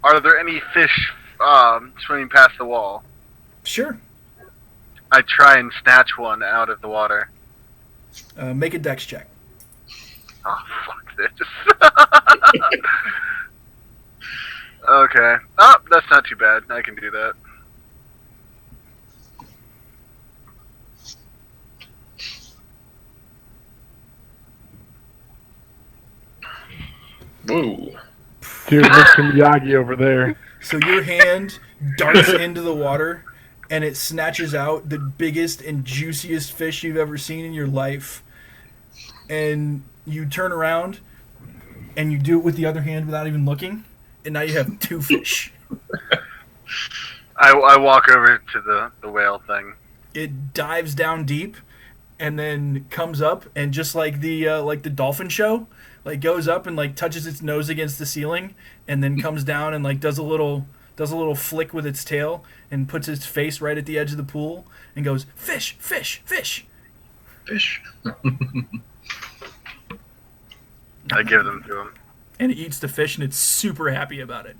Are there any fish swimming past the wall? Sure. I try and snatch one out of the water. Make a dex check. Oh, fuck this. Okay. Oh, that's not too bad. I can do that. Woo. Dude, Mr. Miyagi over there. So your hand darts into the water, and it snatches out the biggest and juiciest fish you've ever seen in your life. And you turn around, and you do it with the other hand without even looking, and now you have 2 fish. I walk over to the whale thing. It dives down deep, and then comes up and just like the dolphin show, like goes up and like touches its nose against the ceiling, and then comes down and like does a little flick with its tail and puts its face right at the edge of the pool and goes fish, fish, fish. Fish. I give them to him. And it eats the fish and it's super happy about it.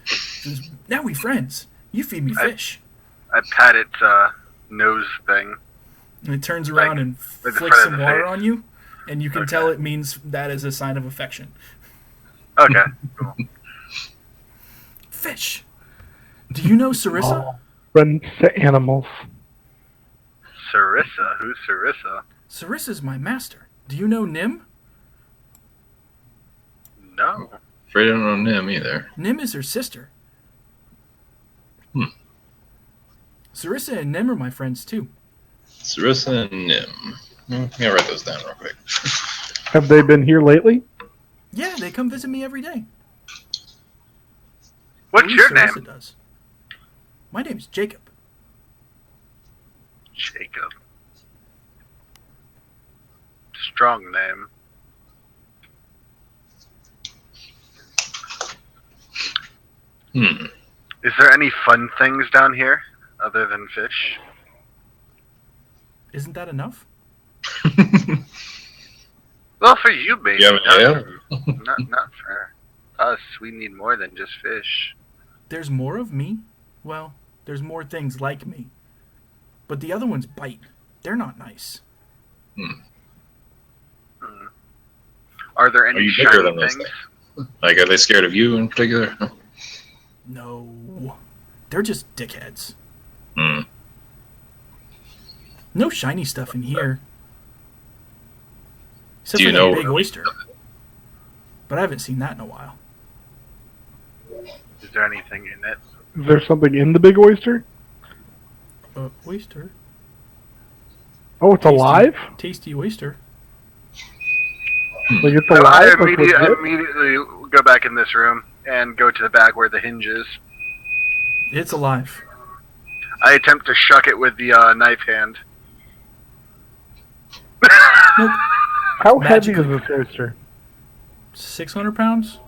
Says, now we friends. You feed me fish. I pat its nose thing. And it turns around and with the flicks front of some the water face. on you, and you can Okay. tell it means that is a sign of affection. Okay, cool. Fish. Do you know Sarissa? Oh, friends to animals. Sarissa? Who's Sarissa? Sarissa's my master. Do you know Nim? No. Afraid I don't know Nim either. Nim is her sister. Hmm. Sarissa and Nim are my friends too. Sarissa and Nim. I'm gonna write those down real quick. Have they been here lately? Yeah, they come visit me every day. What's At least your Sarissa name? does. My name's Jacob. Jacob. Strong name. Hmm. Is there any fun things down here other than fish? Isn't that enough? Well, for you, baby. Yeah, Not for us. We need more than just fish. There's more of me? Well, there's more things like me. But the other ones bite. They're not nice. Are there any Are you bigger shiny than those things? Like, are they scared of you in particular? No. They're just dickheads. Hmm. No shiny stuff in here. Except Do you for know- that big oyster. But I haven't seen that in a while. Is there anything in it? Is there something in the big oyster? Oyster? Oh, it's Tasty. alive? Tasty oyster. Like it's I alive? Like legit? immediately go back in this room and go to the back where the hinge is. It's alive. I attempt to shuck it with the knife hand. Nope. How heavy Magically. is this oyster? 600 pounds?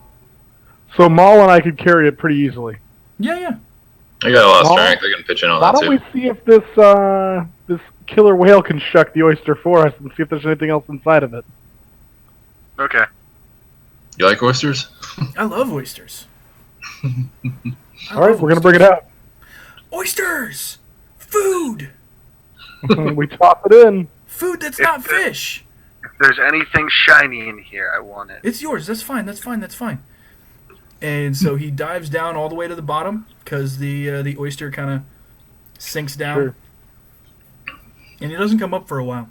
So Maul and I could carry it pretty easily. Yeah, yeah. I got a lot of Well, strength. I can pitch in on Why that don't too. we see if this killer whale can shuck the oyster for us and see if there's anything else inside of it? Okay. You like oysters? I love oysters. All right, we're gonna bring it out. Oysters! Food! We toss it in. Food that's not fish! If there's anything shiny in here, I want it. It's yours. That's fine. That's fine. That's fine. And so he dives down all the way to the bottom because the oyster kind of sinks down. Sure. And he doesn't come up for a while.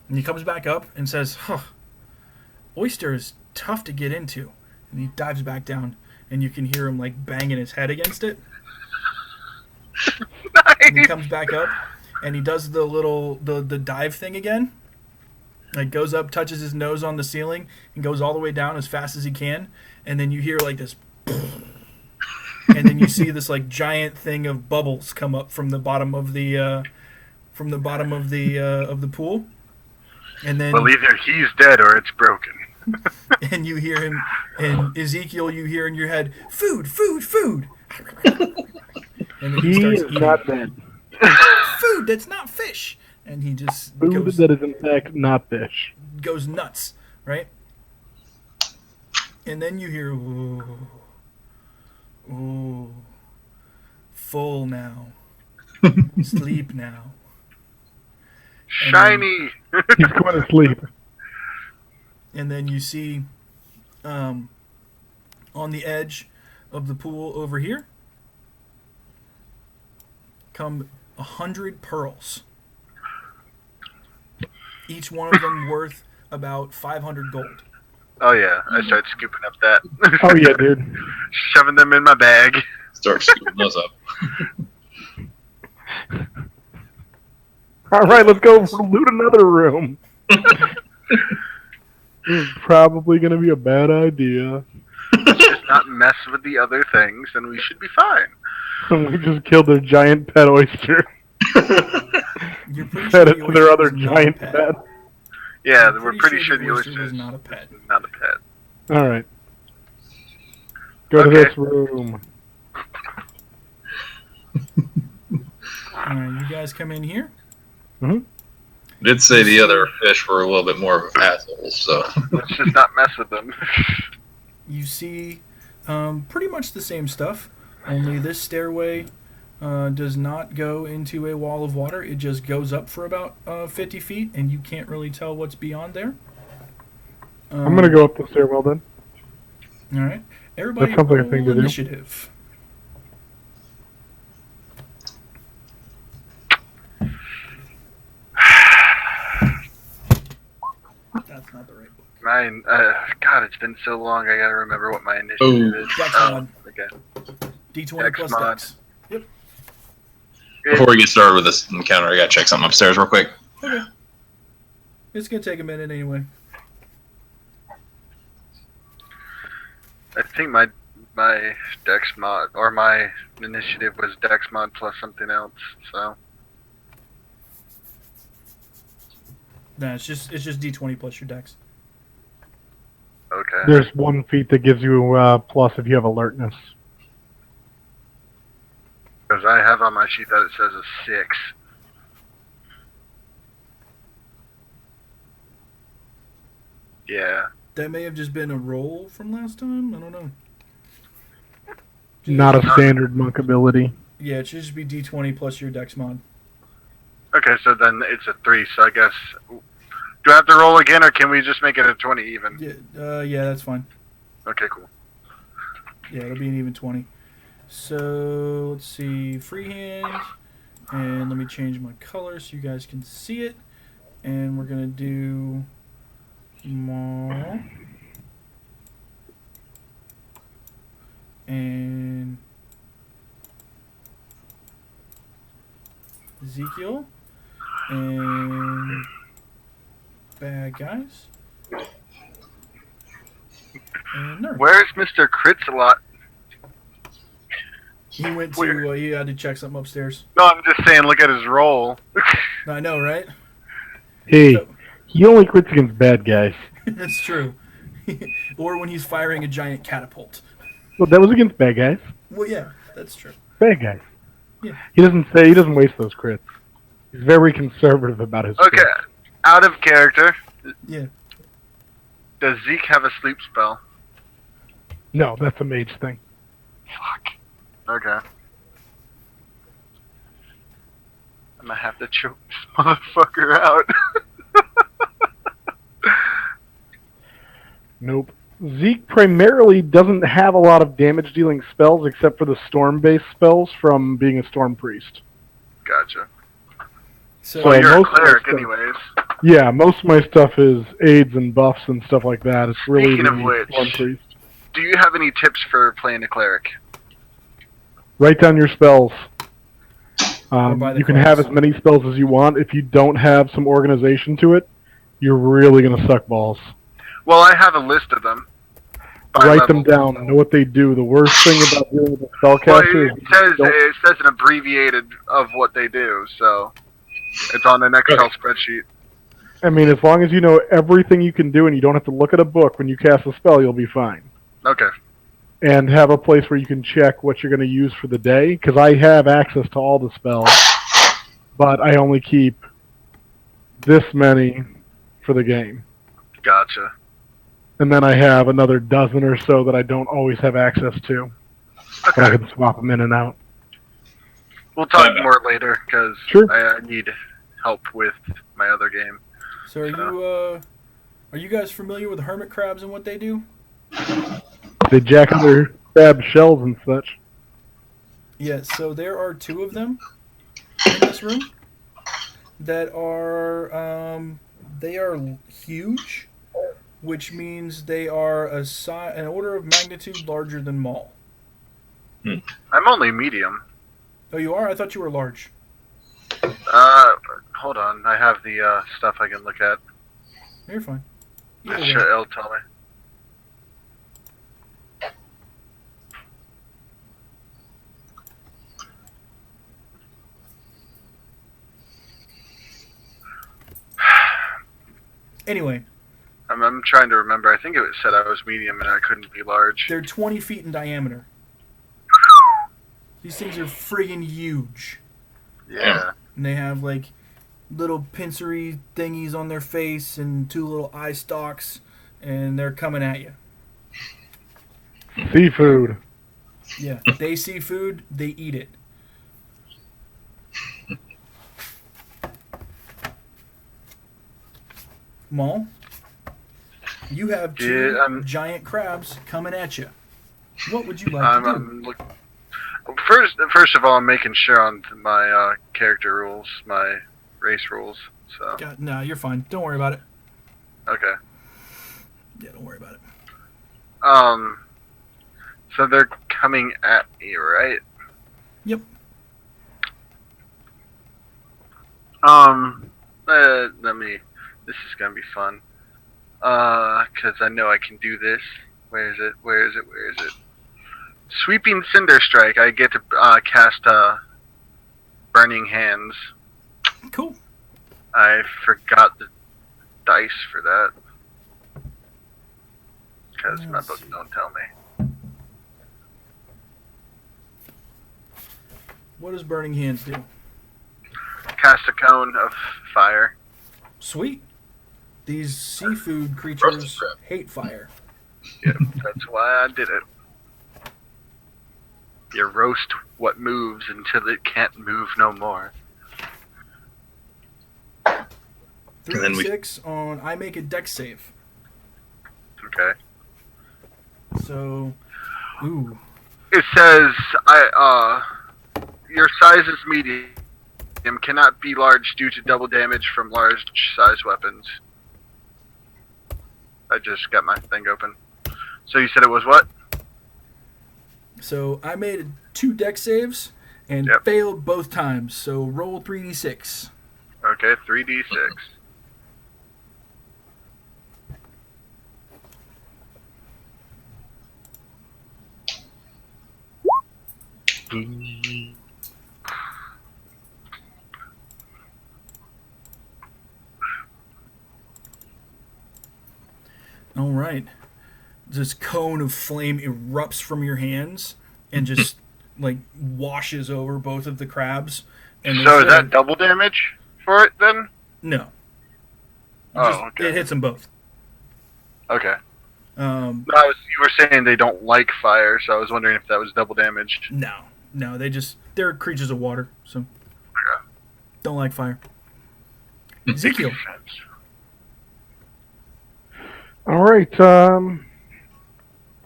And he comes back up and says, "Huh, oyster is tough to get into." And he dives back down, and you can hear him like banging his head against it. And he comes back up, and he does the dive thing again. Like goes up, touches his nose on the ceiling, and goes all the way down as fast as he can. And then you hear like this, and then you see this like giant thing of bubbles come up from the bottom of the of the pool. And then Well, either he's dead or it's broken. and you hear him, and Ezekiel, you hear in your head, "Food, food, food." And then he He starts is eating. not dead. Food that's not fish. And he just Food goes, that is in fact not fish. goes nuts, right? And then you hear, ooh, ooh, full now, sleep now. Shiny! He's going to sleep. And then you see, on the edge of the pool over here, come 100 pearls. Each one of them worth about 500 gold. Oh yeah, I start scooping up that. Oh yeah, dude. Shoving them in my bag. Start scooping those up. All right, let's go loot another room. This is probably going to be a bad idea. Just not mess with the other things, and we should be fine. We just killed a giant pet oyster. You're pretty sure Fed the it to their oyster other was not a giant pet. pet. Yeah, I'm we're pretty sure the oyster was is not a pet. not a pet. All right. Go to Okay. this room. All right, you guys come in here. Did say the other fish were a little bit more assholes, so. Let's just not mess with them. You see pretty much the same stuff, only this stairway does not go into a wall of water. It just goes up for about 50 feet, and you can't really tell what's beyond there. I'm gonna go up the stairwell then. All right. Everybody That sounds like a roll thing to do. initiative. That's not the right book. Mine, God, it's been so long. I gotta remember what my initiative is. Dex Oh, mod. okay. D20 Dex plus mod. Dex. Before we get started with this encounter, I gotta check something upstairs real quick. Okay. It's going to take a minute anyway. I think my Dex mod or my initiative was Dex mod plus something else. So Nah, it's just D20 plus your Dex. okay. There's 1 feat that gives you plus if you have alertness. Because I have on my sheet that it says a 6. Yeah. That may have just been a roll from last time. I don't know. Not a standard monk ability. Yeah, it should just be D20 plus your Dex mod. Okay, so then it's a 3. So I guess do I have to roll again, or can we just make it a 20 even? Yeah, that's fine. Okay, cool. Yeah, it'll be an even 20. So let's see, freehand, and let me change my color so you guys can see it. And we're gonna do Maul and Ezekiel and bad guys and nerd. Where's Mr. Critz-a-lot? He went to he had to check something upstairs. No, I'm just saying, look at his roll. I know, right? Hey, So- he only quits against bad guys. That's true. Or when he's firing a giant catapult. Well, that was against bad guys. Well, yeah, that's true. Bad guys. Yeah. He doesn't waste those crits. He's very conservative about his Okay, crits. out of character. Yeah. Does Zeke have a sleep spell? No, that's a mage thing. Fuck. Okay. I'm gonna have to choke this motherfucker out. Nope. Zeke primarily doesn't have a lot of damage-dealing spells except for the storm-based spells from being a storm priest. Gotcha. So, Well, you're a most of my cleric stuff- anyways. Yeah, most of my stuff is aids and buffs and stuff like that. It's really Speaking of the which- storm priest. Do you have any tips for playing a cleric? Write down your spells. buy the You can have cards. as many spells as you want. If you don't have some organization to it, you're really going to suck balls. Well, I have a list of them. by Write level. them down. Know what they do. The worst thing about dealing with a Well, spellcaster is it says an abbreviated of what they do, so it's on an Excel spreadsheet. I mean, as long as you know everything you can do and you don't have to look at a book when you cast a spell, you'll be fine. Okay. And have a place where you can check what you're going to use for the day, because I have access to all the spells, but I only keep this many for the game. Gotcha. And then I have another dozen or so that I don't always have access to, but I Okay. can swap them in and out. We'll talk more later, because Sure. I need help with my other game. So are you guys familiar with hermit crabs and what they do? They jack other crab shells and such. Yeah, so there are 2 of them in this room that are they are huge, which means they are an order of magnitude larger than Maul. I'm only medium. Oh, you are? I thought you were large. Hold on. I have the stuff I can look at. You're fine. Either way. Sure, it'll tell me. Anyway, I'm trying to remember. I think it said I was medium and I couldn't be large. they're 20 feet in diameter. These things are friggin' huge. Yeah. And they have like little pincery thingies on their face and 2 little eye stalks, and they're coming at you. Seafood. Yeah, they see food, they eat it. Maul, you have 2 giant crabs coming at you. What would you like to do? First of all, I'm making sure on my character rules, my race rules. So God, no, you're fine. Don't worry about it. okay. Yeah, don't worry about it. So they're coming at me, right? Yep. Let me. This is gonna be fun. Cause I know I can do this. Where is it? Where is it? Where is it? Sweeping Cinder Strike. I get to cast Burning Hands. Cool. I forgot the dice for that. Because my book don't tell me. What does Burning Hands do? Cast a cone of fire. Sweet. These seafood creatures hate fire. Yep, that's why I did it. You roast what moves until it can't move no more. 3d6 on I make a dex save. Okay. So, ooh. It says your size is medium, cannot be large due to double damage from large size weapons. I just got my thing open. So you said it was what? So I made 2 dex saves and failed both times. So roll 3d6. Okay, 3d6. All right. This cone of flame erupts from your hands and just like washes over both of the crabs. And so is that double damage for it then? No. Okay. It hits them both. Okay. No, you were saying they don't like fire, so I was wondering if that was double damage. No, they're creatures of water, so don't like fire. Ezekiel. All right.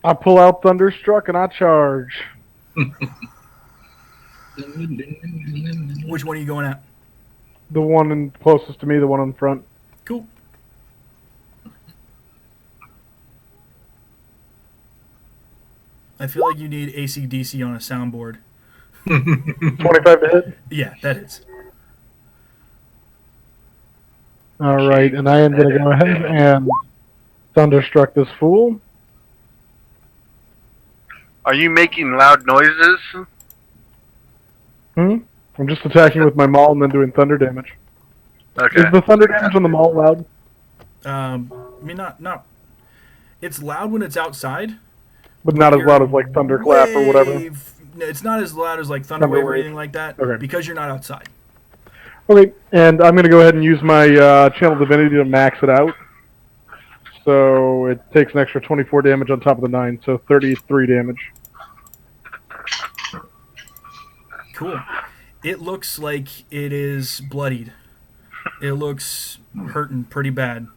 I pull out Thunderstruck and I charge. Which one are you going at? The one closest to me, the one in front. Cool. I feel like you need AC/DC on a soundboard. 25 to hit? Yeah, that is. All right, and I am going to go ahead and Thunderstruck this fool. Are you making loud noises? I'm just attacking with my maul and then doing thunder damage. Okay. Is the thunder damage on the maul loud? I mean, not. It's loud when it's outside. But not as loud as like Thunderclap or whatever? It's not as loud as like Thunderwave or anything like that. Okay. Because you're not outside. Okay, and I'm going to go ahead and use my Channel Divinity to max it out. So it takes an extra 24 damage on top of the 9, so 33 damage. Cool. It looks like it is bloodied. It looks hurting pretty bad.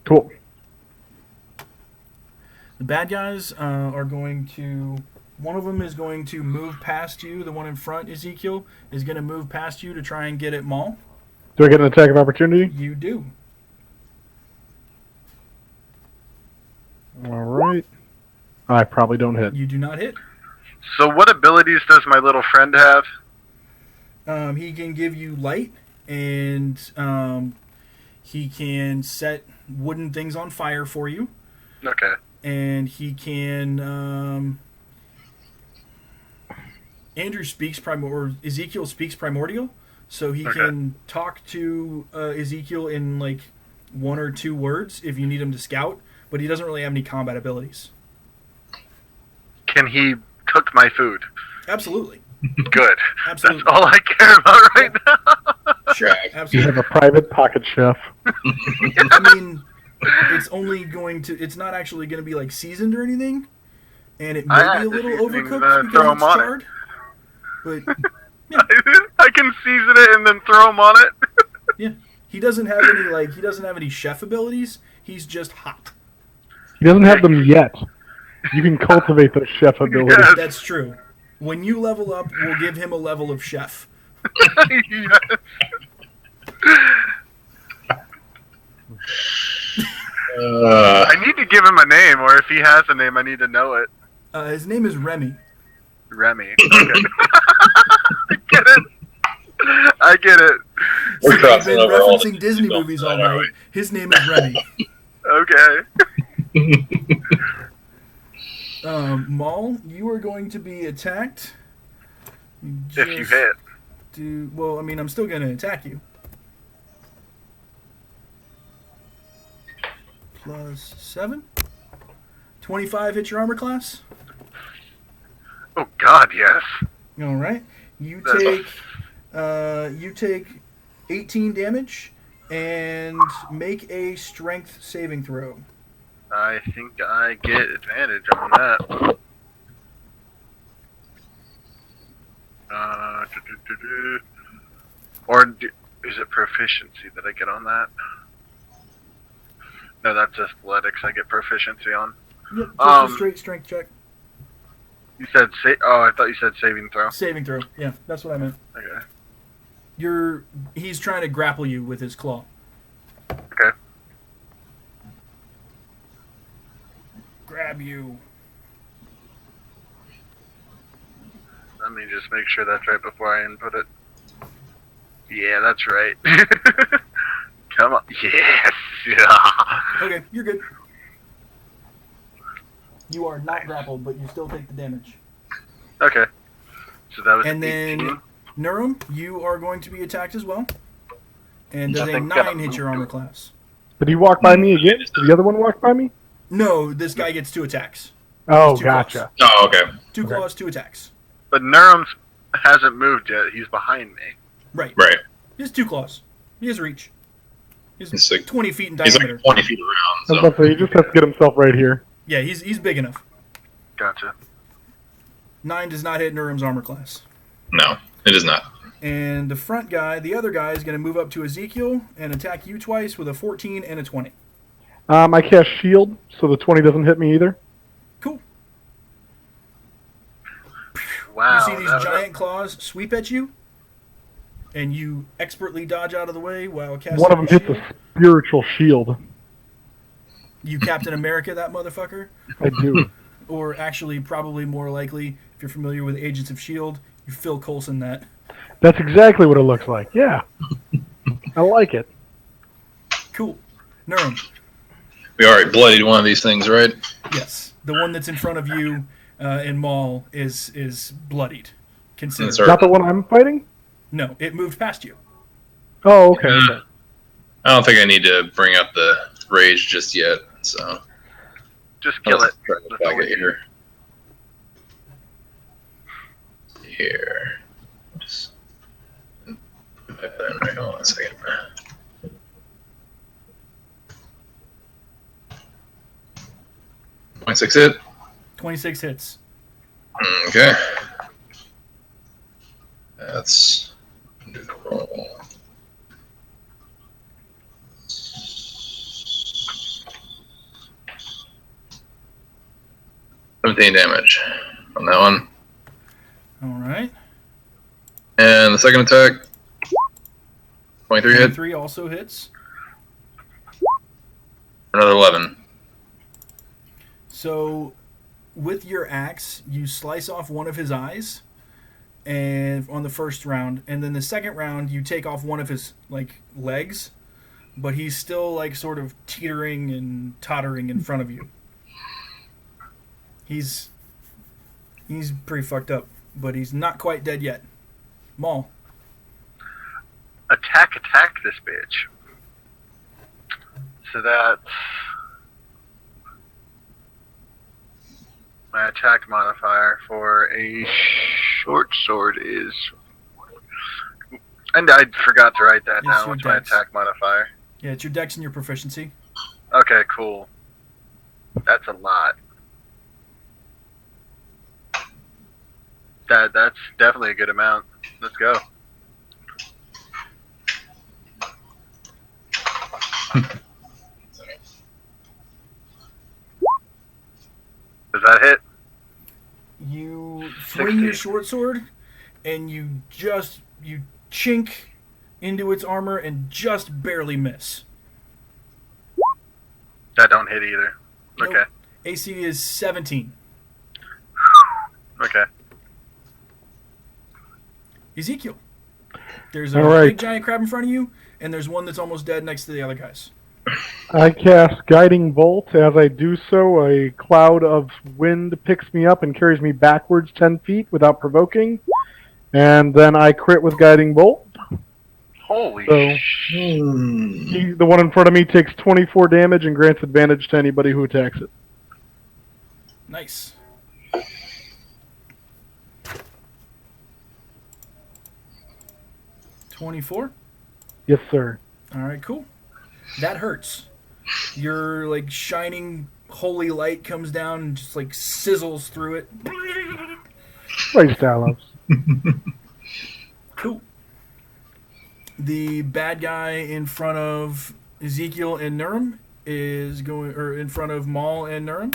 Cool. The bad guys are going to... One of them is going to move past you. The one in front, Ezekiel, is going to move past you to try and get at Maul. Do I get an attack of opportunity? You do. All right. I probably don't hit. You do not hit. So what abilities does my little friend have? He can give you light, and he can set wooden things on fire for you. Okay. And he can... Andrew speaks or Ezekiel speaks primordial, so he can talk to Ezekiel in like 1 or 2 words if you need him to scout, but he doesn't really have any combat abilities. Can he cook my food? Absolutely. Good. Absolutely. That's all I care about right now. Sure, Right. You absolutely. have a private pocket chef. I mean, it's only going to. It's not actually going to be like seasoned or anything, and it may I be a add the little seasonings, overcooked throw because 'em it's on it. charred. But I can season it and then throw them on it. yeah, he doesn't have any chef abilities. He's just hot. He doesn't have them yet. You can cultivate those chef abilities. Yes. That's true. When you level up, we'll give him a level of chef. Yes. I need to give him a name, or if he has a name, I need to know it. His name is Remy. Remy. Okay. I get it. We're Since I've crossing been over all referencing the Disney films movies tonight, all aren't night. His name is Remy. Okay. Maul, you are going to be attacked. If you Just hit. Well, I mean, I'm still going to attack you. Plus 7. 25 hits your armor class. Oh God, yes. All right. You That's- take 18 damage and make a strength saving throw. I think I get advantage on that. Is it proficiency that I get on that? No, that's athletics. I get proficiency on. Yep, just a straight strength check. You said I thought you said saving throw. Saving throw. Yeah, that's what I meant. Okay. He's trying to grapple you with his claw. Okay. Grab you. Let me just make sure that's right before I input it. Yeah, that's right. Come on. Yes. Okay, you're good. You are not grappled, but you still take the damage. Okay. So that was And 18. then Nurum, you are going to be attacked as well. And does a Nothing 9 gonna hit your move. armor class? Did he walk by me again? Did the other one walk by me? No, this guy gets 2 attacks. Oh, It's too gotcha. Oh, okay. 2 Okay. claws, 2 attacks. But Nurum's hasn't moved yet. He's behind me. Right. Right. He has 2 claws. He has reach. He's He's like, 20 feet in he's diameter. like 20 feet I around. was So. about to say, he just has to get himself right here. Yeah, he's big enough. Gotcha. 9 does not hit Nurum's armor class. No, it is not. And the front guy, the other guy, is going to move up to Ezekiel and attack you twice with a 14 and a 20. I cast shield, so the 20 doesn't hit me either. Cool. Wow. You see these that- giant claws sweep at you, and you expertly dodge out of the way while casting One of them your hits shield. a spiritual shield. You Captain America that motherfucker? I do. Or actually, probably more likely, if you're familiar with Agents of S.H.I.E.L.D., you Phil Coulson that. That's exactly what it looks like. Yeah. I like it. Cool. Nurum. We already bloodied one of these things, right? Yes. The one that's in front of you in Maul is bloodied. Consider. That's right. Not the one I'm fighting? No, it moved past you. Oh, okay. Okay. I don't think I need to bring up the rage just yet. So Just kill let's it. try to That's back all we it here. Here. Oops. Hold on a second. 26 hit. 26 hits. Okay. That's do the roll. $17 damage on that one. All right. And the second attack, 23 hit, 3 also hits. another 11. So, with your axe, you slice off one of his eyes, and on the first round, and then the second round, you take off one of his legs, but he's still sort of teetering and tottering in front of you. He's pretty fucked up, but he's not quite dead yet. Maul. Attack this bitch. So that's my attack modifier for a short sword is. And I forgot to write that It's down. your What's my dex. attack modifier? Yeah, it's your dex and your proficiency. Okay, cool. That's a lot. That's definitely a good amount. Let's go. Does that hit? You swing your 16. short sword, and you chink into its armor and just barely miss. That don't hit either. Nope. Okay. AC is 17. Okay. Ezekiel, there's a All right. big giant crab in front of you, and there's one that's almost dead next to the other guys. I cast Guiding Bolt. As I do so, a cloud of wind picks me up and carries me backwards 10 feet without provoking. And then I crit with Guiding Bolt. Holy So- The one in front of me takes 24 damage and grants advantage to anybody who attacks it. Nice. $24. Yes, sir. All right, cool. That hurts. Your like shining holy light comes down and just like sizzles through it. Right, Stalos. Cool. The bad guy in front of Ezekiel and Nurum is going, or in front of Maul and Nurum,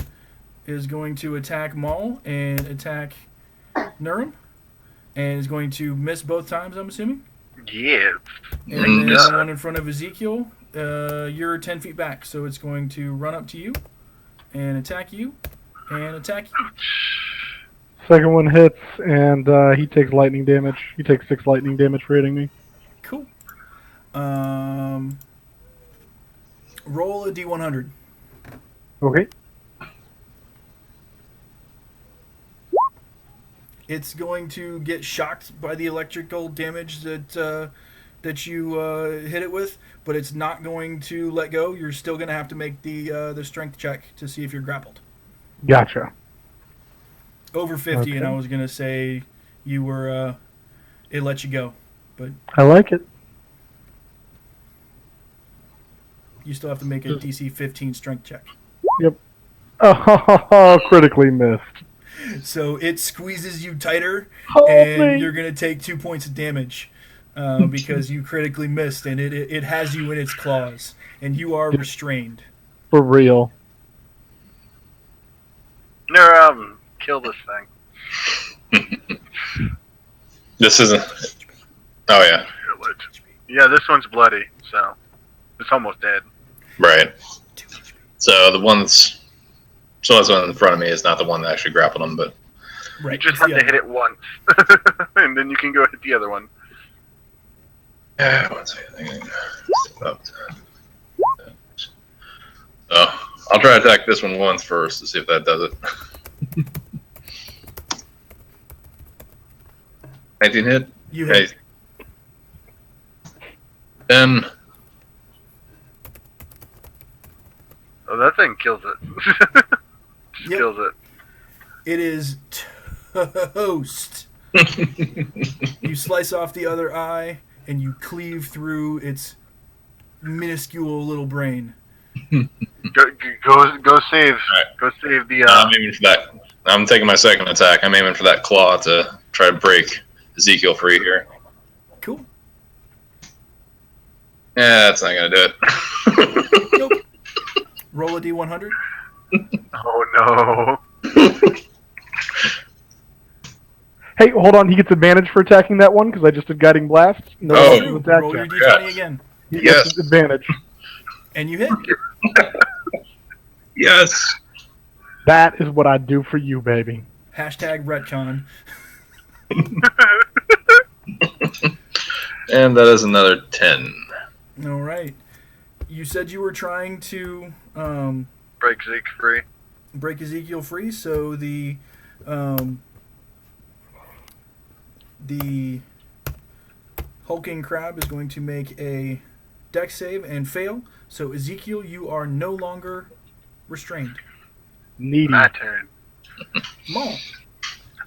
is going to attack Maul and attack Nurum, and is going to miss both times, I'm assuming. yeah. And then the one in front of Ezekiel, you're 10 feet back, so it's going to run up to you and attack you and attack you. Second one hits, and he takes lightning damage. He takes 6 lightning damage for hitting me. Cool. Roll a d100. Okay. It's going to get shocked by the electrical damage that you hit it with, but it's not going to let go. You're still going to have to make the strength check to see if you're grappled. Gotcha. Over 50, and Okay. I was going to say you were it let you go, but I like it. you still have to make a DC 15 strength check. Oh, critically missed. So it squeezes you tighter, Hold and me. you're going to take 2 points of damage because you critically missed, and it has you in its claws, and you are restrained. For real. No, kill this thing. This isn't. Oh yeah, Kill it. Yeah, this one's bloody, so it's almost dead. right. So the one's that's one in front of me is not the one that actually grappled him, but Right. You just it's have the to other. hit it once, and then you can go hit the other one. yeah, one second. Step up. Oh, I'll try to attack this one once first to see if that does it. 19 hit. You hit. Okay. Then Oh, that thing kills it. Just Yep. kills it. It is toast. You slice off the other eye, and you cleave through its minuscule little brain. Go save. Right. Go save the. I'm aiming for that. I'm taking my second attack. I'm aiming for that claw to try to break Ezekiel free here. Cool. Yeah, that's not gonna do it. Nope. Roll a d100. Oh no. Hey, hold on. He gets advantage for attacking that one because I just did Guiding Blast. No, Oh. no attack Roll your check. d20 Yeah. again. He Yes. gets advantage. And you hit. Yes. That is what I do for you, baby. Hashtag retcon. And that is another 10. All right. You said you were trying to Break Zeke free. break Ezekiel free, so the hulking crab is going to make a dex save and fail. So Ezekiel, you are no longer restrained. Needy. My turn. Maul.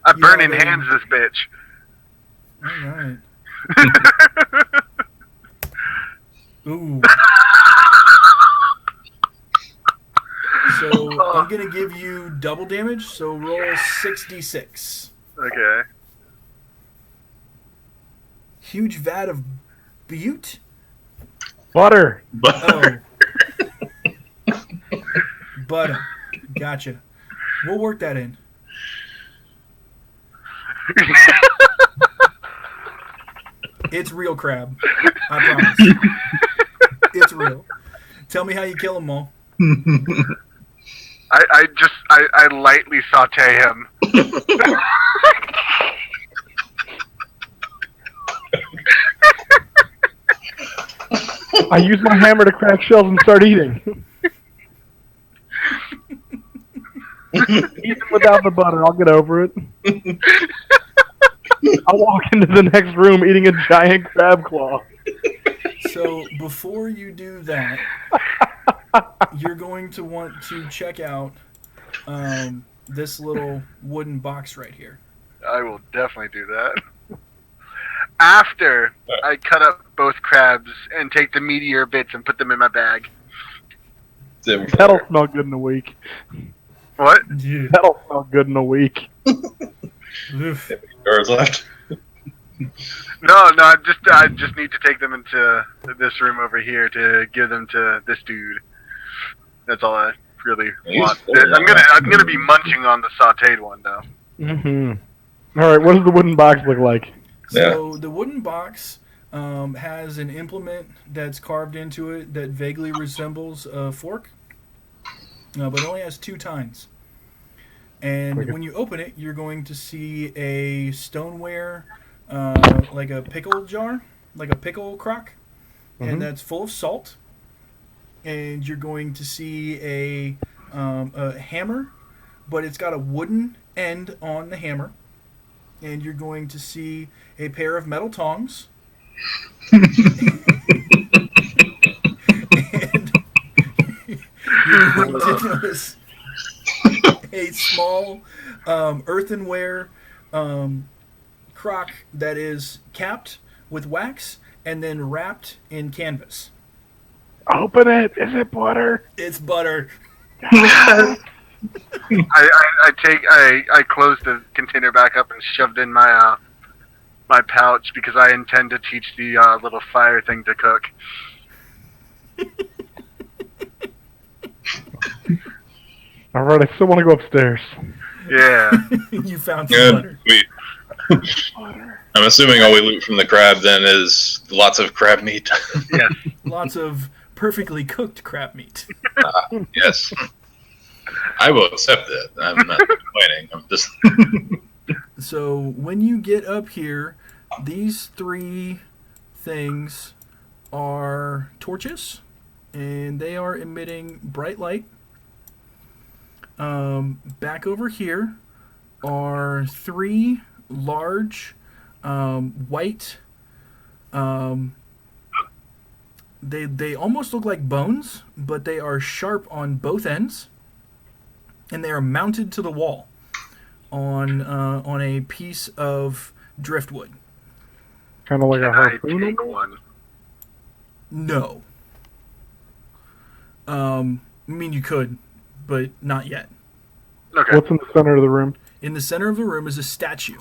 I'm You burning have a- hands this bitch. All right. Ooh. So I'm gonna give you double damage. So roll 6d6. Okay. Huge vat of butte. Butter. Oh. Butter. Gotcha. We'll work that in. It's real crab. I promise. It's real. Tell me how you kill him, Mo. I lightly saute him. I use my hammer to crack shells and start eating. Even without the butter, I'll get over it. I'll walk into the next room eating a giant crab claw. So before you do that, you're going to want to check out this little wooden box right here. I will definitely do that. After I cut up both crabs and take the meatier bits and put them in my bag. That'll smell good in a week. What? Yeah. That'll smell good in a week. Oof. Doors left. No, I just need to take them into this room over here to give them to this dude. That's all I really want. I'm gonna be munching on the sautéed one though. Mm-hmm. All right, what does the wooden box look like? So the wooden box has an implement that's carved into it that vaguely resembles a fork, but only has 2 tines. And Okay. when you open it, you're going to see a stoneware, like a pickle jar, like a pickle crock, Mhm. and that's full of salt. And you're going to see a hammer, but it's got a wooden end on the hammer. And you're going to see a pair of metal tongs. And you're going to notice a small earthenware crock that is capped with wax and then wrapped in canvas. Open it. Is it butter? It's butter. I closed the container back up and shoved in my my pouch because I intend to teach the little fire thing to cook. All right, I still want to go upstairs. Yeah. You found some Good. butter. Sweet. I'm assuming all we loot from the crab then is lots of crab meat. Yes. Lots of perfectly cooked crab meat. Yes. I will accept it. I'm not complaining. I'm just. So when you get up here, these 3 things are torches, and they are emitting bright light. Back over here are 3 large white. They almost look like bones, but they are sharp on both ends, and they are mounted to the wall on a piece of driftwood. Kind of like a Can I harpoon. take one? No. I mean, you could, but not yet. Okay. What's in the center of the room? In the center of the room is a statue.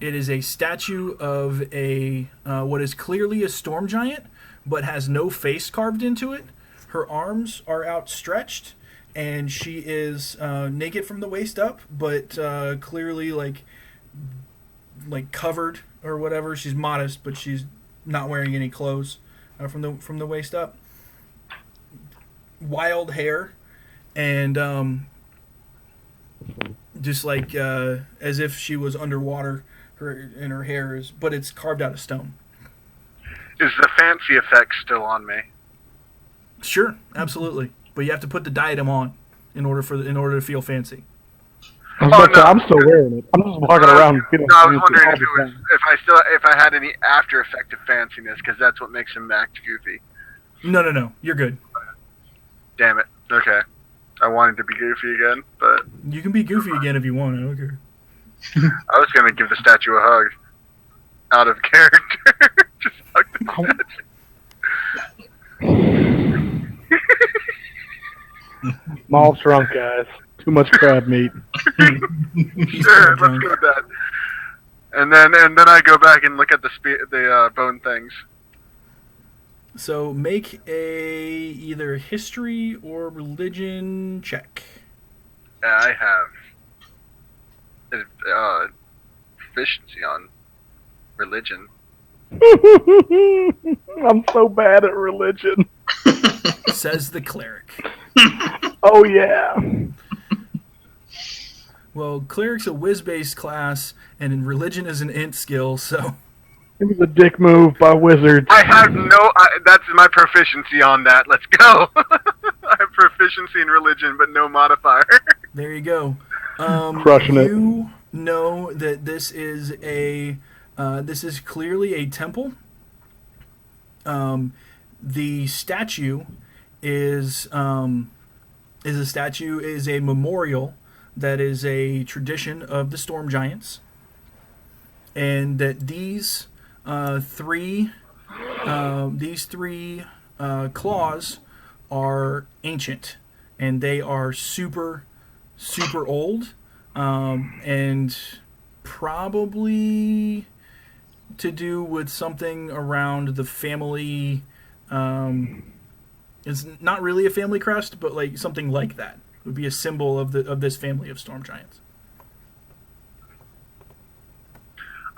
It is a statue of a what is clearly a storm giant, but has no face carved into it. Her arms are outstretched, and she is naked from the waist up, but clearly like covered or whatever. She's modest, but she's not wearing any clothes from the waist up. Wild hair, and just like as if she was underwater. Her hair is, but it's carved out of stone. Is the fancy effect still on me? Sure, absolutely, but you have to put the diadem on in order to feel fancy. I was about to say, I'm still wearing it. I'm just walking around. Getting No, I was fancy wondering all if the time. I had any after effect of fanciness, because that's what makes him act goofy. No. You're good. Damn it. Okay. I wanted to be goofy again, but You can be goofy again if you want. I don't care. I was gonna give the statue a hug. Out of character. Just hug the statue. Small drunk, guys. Too much crab meat. He's Sure, crab let's drunk. go with that. And then I go back and look at the bone things. So make a either history or religion check. I have proficiency on religion. I'm so bad at religion. Says the cleric. Oh, yeah. Well, cleric's a whiz-based class, and in religion is an int skill, so... It was a dick move by wizards. I have that's my proficiency on that. Let's go. I have proficiency in religion, but no modifier. There you go. Crushing it. You know that this is clearly a temple. The statue is a memorial that is a tradition of the Storm Giants, and that these three claws are ancient, and they are super old, and probably to do with something around the family. It's not really a family crest, but like something like that would be a symbol of this family of Storm Giants.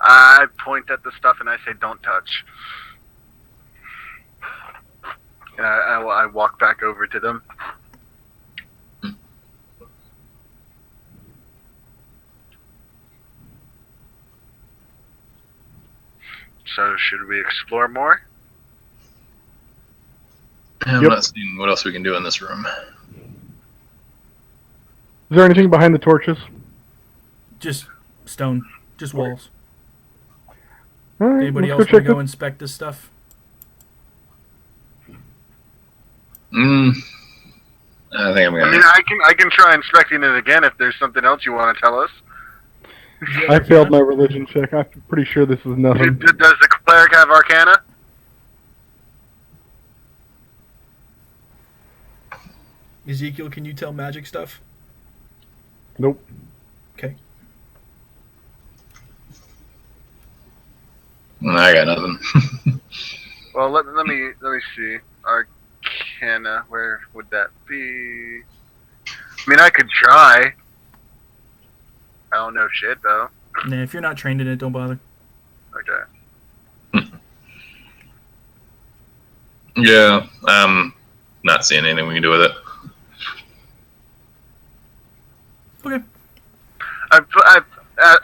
I point at the stuff and I say, "Don't touch." And I walk back over to them. So, should we explore more? I'm Yep. not seeing what else we can do in this room. Is there anything behind the torches? Just stone, just walls. All right, Anybody let's else go want check to go this. inspect this stuff? I think I'm I gonna. mean, I can try inspecting it again if there's something else you want to tell us. I failed my religion check. I'm pretty sure this is nothing. Does the cleric have Arcana? Ezekiel, can you tell magic stuff? Nope. Okay. I got nothing. Well, let me see. Arcana, where would that be? I mean, I could try. I don't know shit though. Nah, if you're not trained in it, don't bother. Okay. Yeah, I'm not seeing anything we can do with it. Okay.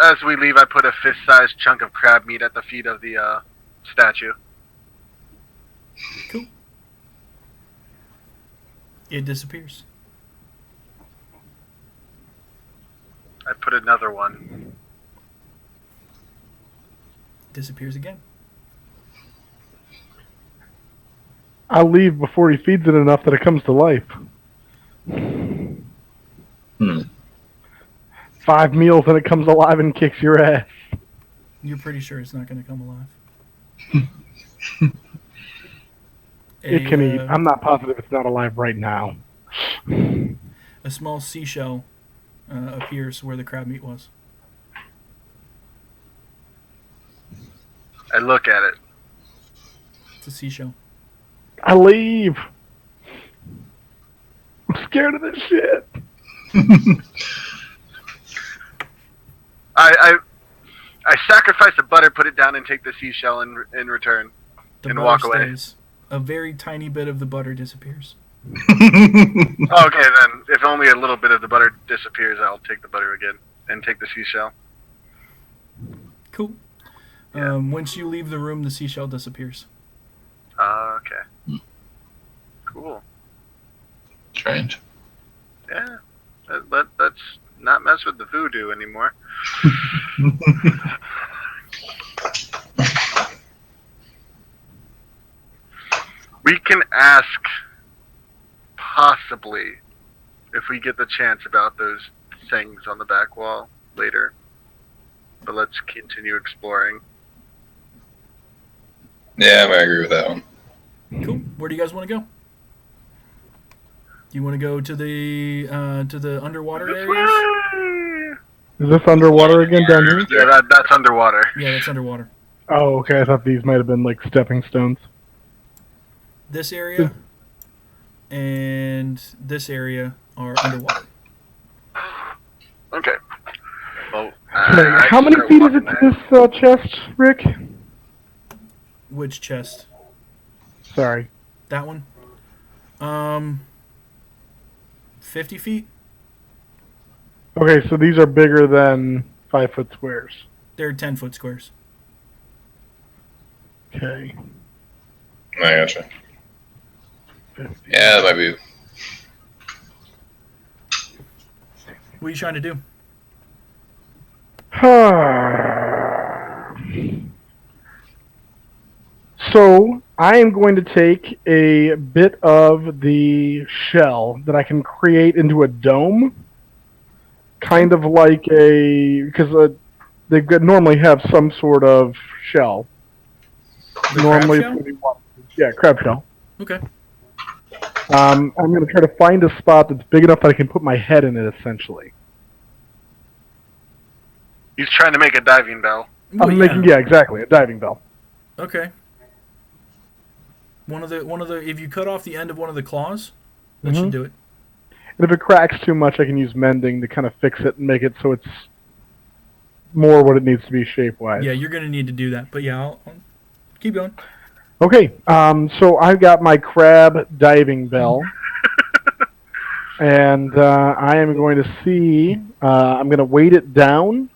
As we leave, I put a fist-sized chunk of crab meat at the feet of the statue. Cool. It disappears. I put another one. Disappears again. I'll leave before he feeds it enough that it comes to life. 5 meals and it comes alive and kicks your ass. You're pretty sure it's not going to come alive. It can eat. I'm not positive it's not alive right now. A small seashell appears where the crab meat was. I look at it. It's a seashell. I leave. I'm scared of this shit. I sacrifice the butter, put it down, and take the seashell in return. The And butter walk away. stays. A very tiny bit of the butter disappears. Okay, then if only a little bit of the butter disappears, I'll take the butter again and take the seashell. Cool. Yeah. Once you leave the room, the seashell disappears. Okay. Cool. Strange. Yeah. Let's not mess with the voodoo anymore. We can ask, possibly, if we get the chance about those things on the back wall later. But let's continue exploring. Yeah, I agree with that one. Cool. Where do you guys want to go? Do you want to go to the underwater This areas? way! Is this underwater again down here? Yeah, that's underwater. Yeah, that's underwater. Oh, okay. I thought these might have been like stepping stones. This area and this area are underwater. Okay. Well, How many feet is it to this chest, Rick? Which chest? Sorry. That one? 50 feet? Okay, so these are bigger than 5-foot squares. They're 10-foot squares. Okay. I gotcha. 50. Yeah, that might be. What are you trying to do? So, I am going to take a bit of the shell that I can create into a dome. Kind of like because they normally have some sort of shell. The Normally, crab shell? Yeah, crab shell. Okay. I'm going to try to find a spot that's big enough that I can put my head in it, essentially. He's trying to make a diving bell. Well, Yeah, exactly, a diving bell. Okay. One of the if you cut off the end of one of the claws, that Mhm. should do it. And if it cracks too much, I can use mending to kind of fix it and make it so it's more what it needs to be shape-wise. Yeah, you're gonna need to do that. But yeah, I'll keep going. Okay, so I've got my crab diving bell. And I am going to see, I'm going to weight it down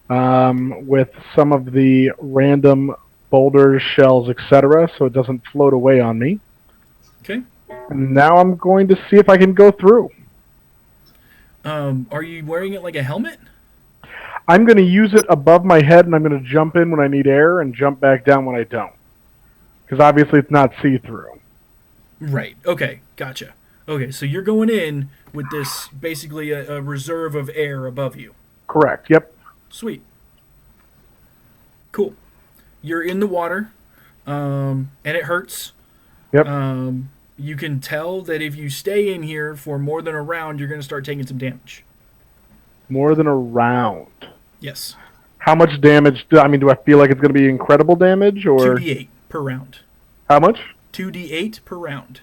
with some of the random boulders, shells, etc., so it doesn't float away on me. Okay. And now I'm going to see if I can go through. Are you wearing it like a helmet? I'm going to use it above my head, and I'm going to jump in when I need air and jump back down when I don't. Because obviously it's not see-through. Right. Okay. Gotcha. Okay, so you're going in with this basically a reserve of air above you. Correct, yep. Sweet. Cool. You're in the water, and it hurts. Yep. You can tell that if you stay in here for more than a round, you're going to start taking some damage. More than a round. Yes. How much damage? Do I feel like it's going to be incredible damage, or 2d8 per round. how much? 2d8 per round.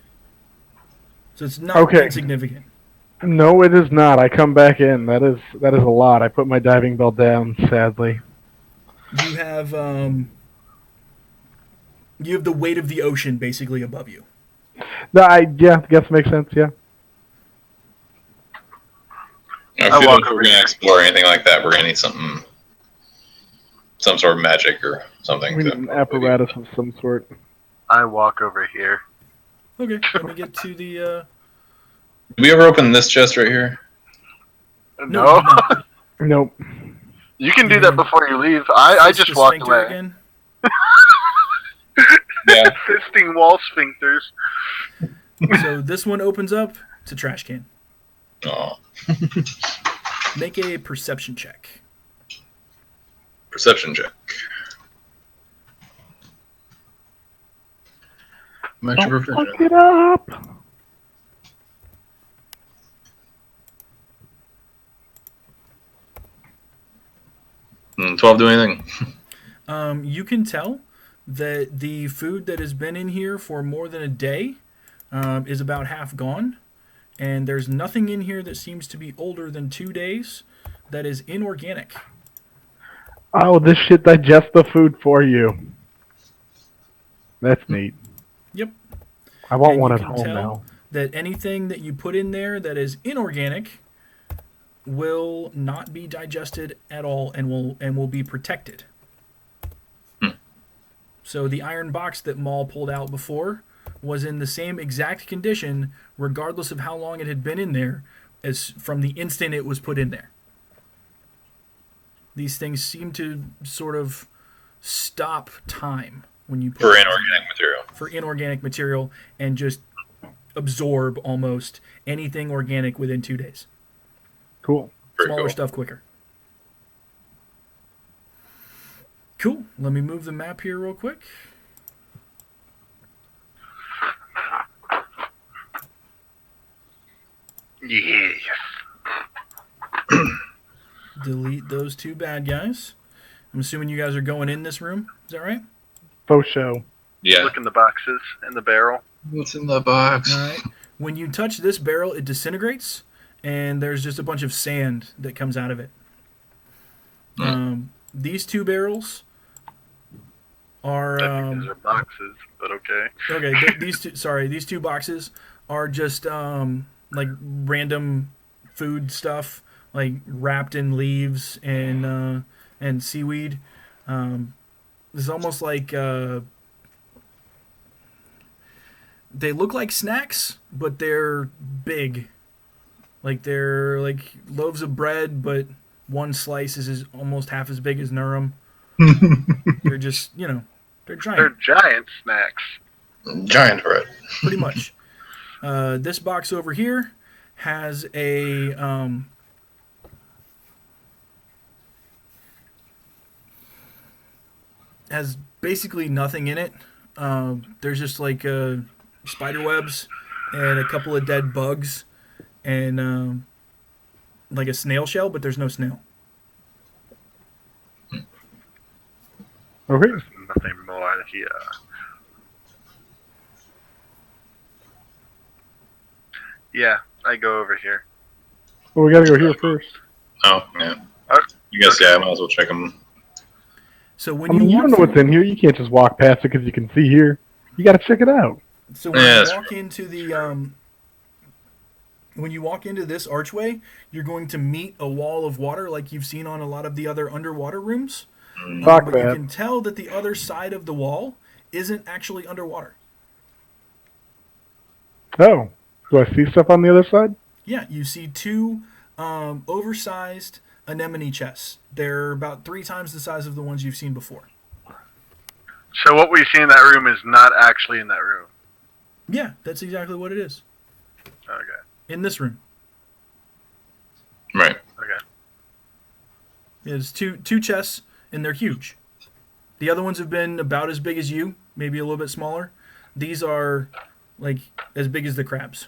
So it's not insignificant. No, it is not. I come back in. That is a lot. I put my diving bell down, sadly. You have the weight of the ocean basically above you. I guess makes sense. Yeah. I feel like if we're going to explore anything like that, we're going to need some sort of magic or something. We need an apparatus of some sort. I walk over here. Okay, let me get to the. Did we ever open this chest right here? No. Nope. You can do that before you leave. I just walked away. Again. Yeah. Fisting wall sphincters. So this one opens up. It's a trash can. Oh. Make a perception check. Perception check. Extra Don't proficient. fuck it up. Mm, 12 do anything? You can tell that the food that has been in here for more than a day is about half gone. And there's nothing in here that seems to be older than 2 days that is inorganic. Oh, this shit digests the food for you. That's neat. Yep. I want And one you at can home tell now. that anything that you put in there that is inorganic will not be digested at all and will be protected. So the iron box that Maul pulled out before was in the same exact condition, regardless of how long it had been in there, as from the instant it was put in there. These things seem to sort of stop time when you put For things in inorganic material. for inorganic material and just absorb almost anything organic within 2 days. Cool. Very Smaller cool. stuff quicker. Cool. Let me move the map here real quick. Yes. Delete those 2 bad guys. I'm assuming you guys are going in this room. Is that right? Faux show. Yeah. Look in the boxes in the barrel. What's in the box? All right. When you touch this barrel, it disintegrates, and there's just a bunch of sand that comes out of it. These 2 barrels are I think those are boxes, but okay. okay. These 2 boxes are just like random food stuff, like wrapped in leaves and seaweed. It's almost like they look like snacks, but they're big. Like they're like loaves of bread, but one slice is almost half as big as Nurum. They're just, they're giant. They're giant snacks. Giant bread. Pretty much. This box over here has has basically nothing in it. There's just like spider webs and a couple of dead bugs and like a snail shell, but there's no snail. Okay. There's nothing more here. Yeah, I go over here. Well, we gotta go here first. Oh, yeah. Oh, I guess, yeah, I might as well check them. So when I mean, you walk don't know what's in here. You can't just walk past it because you can see here. You gotta check it out. So when Yeah, you that's walk into the when you walk into this archway, you're going to meet a wall of water like you've seen on a lot of the other underwater rooms. Fuck But you that. can tell that the other side of the wall isn't actually underwater. Oh, do I see stuff on the other side? Yeah, you see 2 oversized anemone chests. They're about 3 times the size of the ones you've seen before. So what we see in that room is not actually in that room. Yeah, that's exactly what it is. Okay. In this room. Right. Okay. There's two chests, and they're huge. The other ones have been about as big as you, maybe a little bit smaller. These are like as big as the crabs.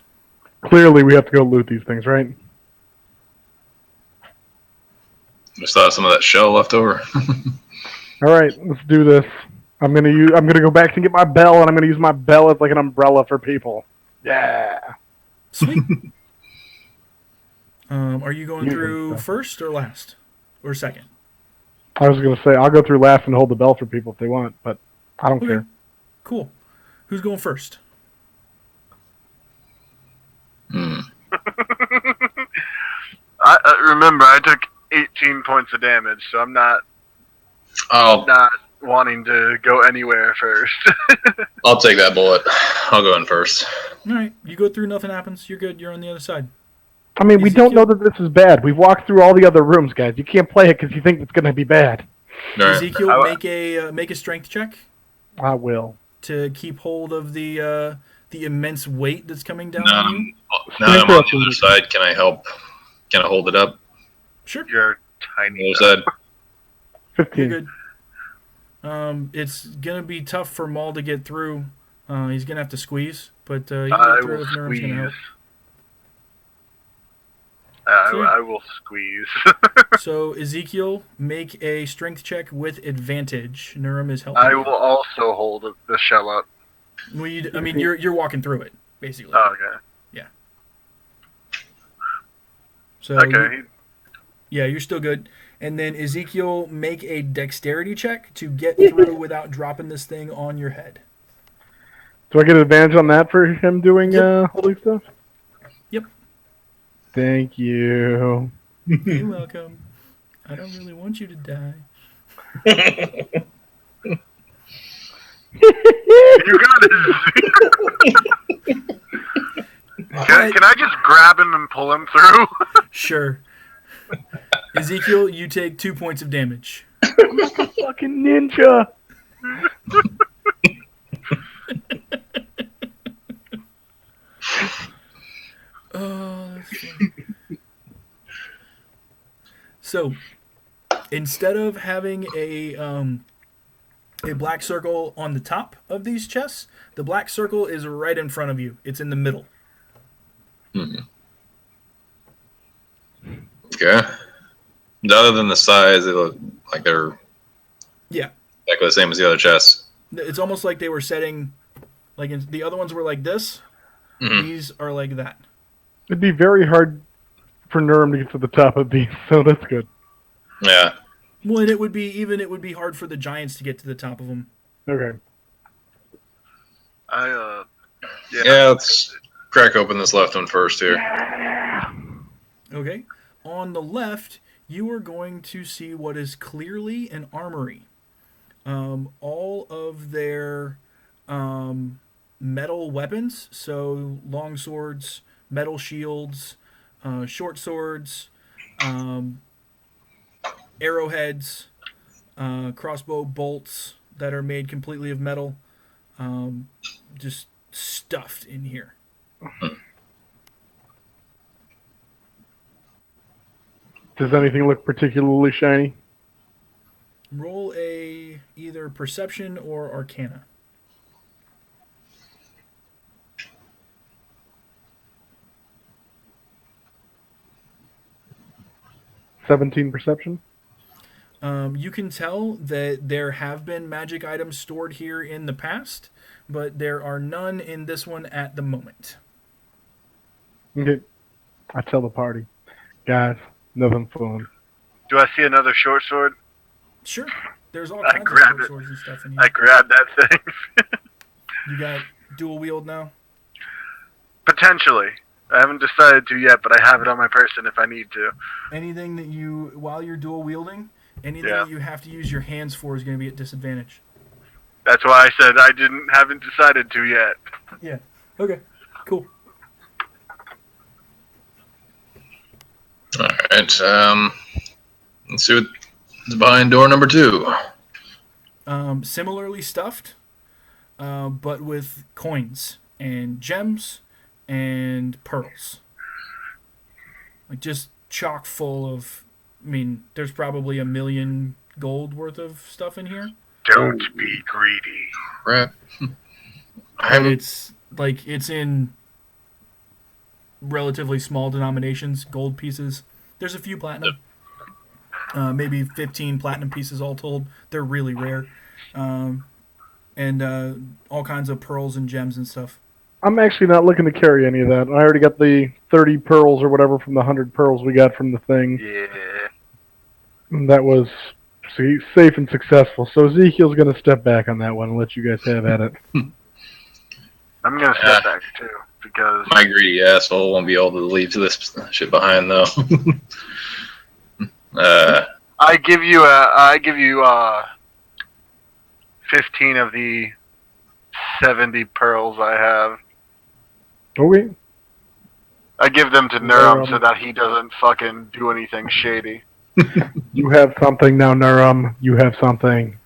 Clearly, we have to go loot these things, right? Just thought some of that shell left over. All right, let's do this. I'm gonna go back and get my bell, and I'm gonna use my bell as like an umbrella for people. Yeah. Sweet. Are you going Usually through so. first or last? Or second? I was gonna say I'll go through last and hold the bell for people if they want, but I don't Okay. care. Cool. Who's going first? Remember, I took 18 points of damage, so I'm not I'll wanting to go anywhere first. I'll take that bullet. I'll go in first. All right. You go through, nothing happens. You're good. You're on the other side. I mean, we don't Ezekiel? know that this is bad. We've walked through all the other rooms, guys. You can't play it because you think it's gonna be bad. All right. Ezekiel, make a strength check I will. to keep hold of the immense weight that's coming down Now, on you. now I'm on the other side. Can I help? Can I hold it up? Sure. You're The tiny. other side. 15. You're good. It's gonna be tough for Maul to get through. He's gonna have to squeeze, but he can I get through will if Nurum's gonna help. squeeze. Sure. I will squeeze. So Ezekiel, make a strength check with advantage. Nurum is helping. I will also hold the shell up. Well, you're walking through it basically. Oh, okay. So Okay. you're still good. And then Ezekiel, make a dexterity check to get through without dropping this thing on your head. Do I get advantage on that for him doing Yep. holy stuff? Yep. Thank you. You're welcome. I don't really want you to die. You got it. Can I just grab him and pull him through? Sure. Ezekiel, you take 2 points of damage. I'm like a fucking ninja. That's funny. So, instead of having a black circle on the top of these chests, the black circle is right in front of you. It's in the middle. Hmm. Okay. Other than the size, they look like they're Yeah. exactly the same as the other chests. It's almost like they were setting, like the other ones were like this. Mhm. These are like that. It'd be very hard for Nurem to get to the top of these, so that's good. Yeah. Well, and it would be hard for the giants to get to the top of them. Okay. Yeah, let's crack open this left one first here. Okay. On the left, you are going to see what is clearly an armory. All of their metal weapons, so long swords, metal shields, short swords, arrowheads, crossbow bolts that are made completely of metal, just stuffed in here. Does anything look particularly shiny? Roll a either perception or arcana. 17 perception? You can tell that there have been magic items stored here in the past, but there are none in this one at the moment. Okay. I tell the party, guys, nothing fun. Do I see another short sword? Sure, there's all I kinds of grabbed short it. swords and stuff in I here. grabbed that thing. You got dual wield now? Potentially. I haven't decided to yet, but I have it on my person if I need to. Anything that you, while you're dual wielding, anything Yeah. that you have to use your hands for is going to be at disadvantage. That's why I said I haven't decided to yet. Yeah. Okay. Cool. All right. Let's see what's behind door number 2. Similarly stuffed, but with coins and gems and pearls. Like just chock full of. I mean, there's probably 1 million gold worth of stuff in here. Don't be greedy. Crap. But it's in relatively small denominations, gold pieces. There's a few platinum. Maybe 15 platinum pieces all told. They're really rare. And all kinds of pearls and gems and stuff. I'm actually not looking to carry any of that. I already got the 30 pearls or whatever from the 100 pearls we got from the thing. Yeah. And that was safe and successful. So Ezekiel's going to step back on that one and let you guys have at it. I'm going to step back too, because My greedy asshole won't be able to leave this shit behind, though. I give you 15 of the 70 pearls I have. Okay. I give them to Nurem so that he doesn't fucking do anything shady. You have something now, Nurem. You have something.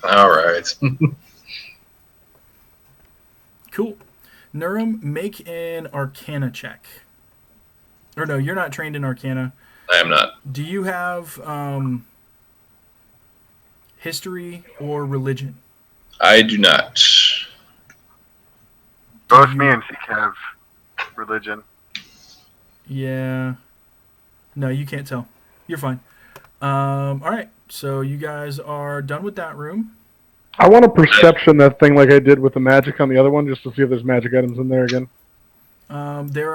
All right. Cool. Nurem, make an Arcana check. Or no, you're not trained in Arcana. I am not. Do you have history or religion? I do not. Both me and Zeke have religion. Yeah. No, you can't tell. You're fine. All right. So you guys are done with that room. I want to perception that thing like I did with the magic on the other one, just to see if there's magic items in there again. There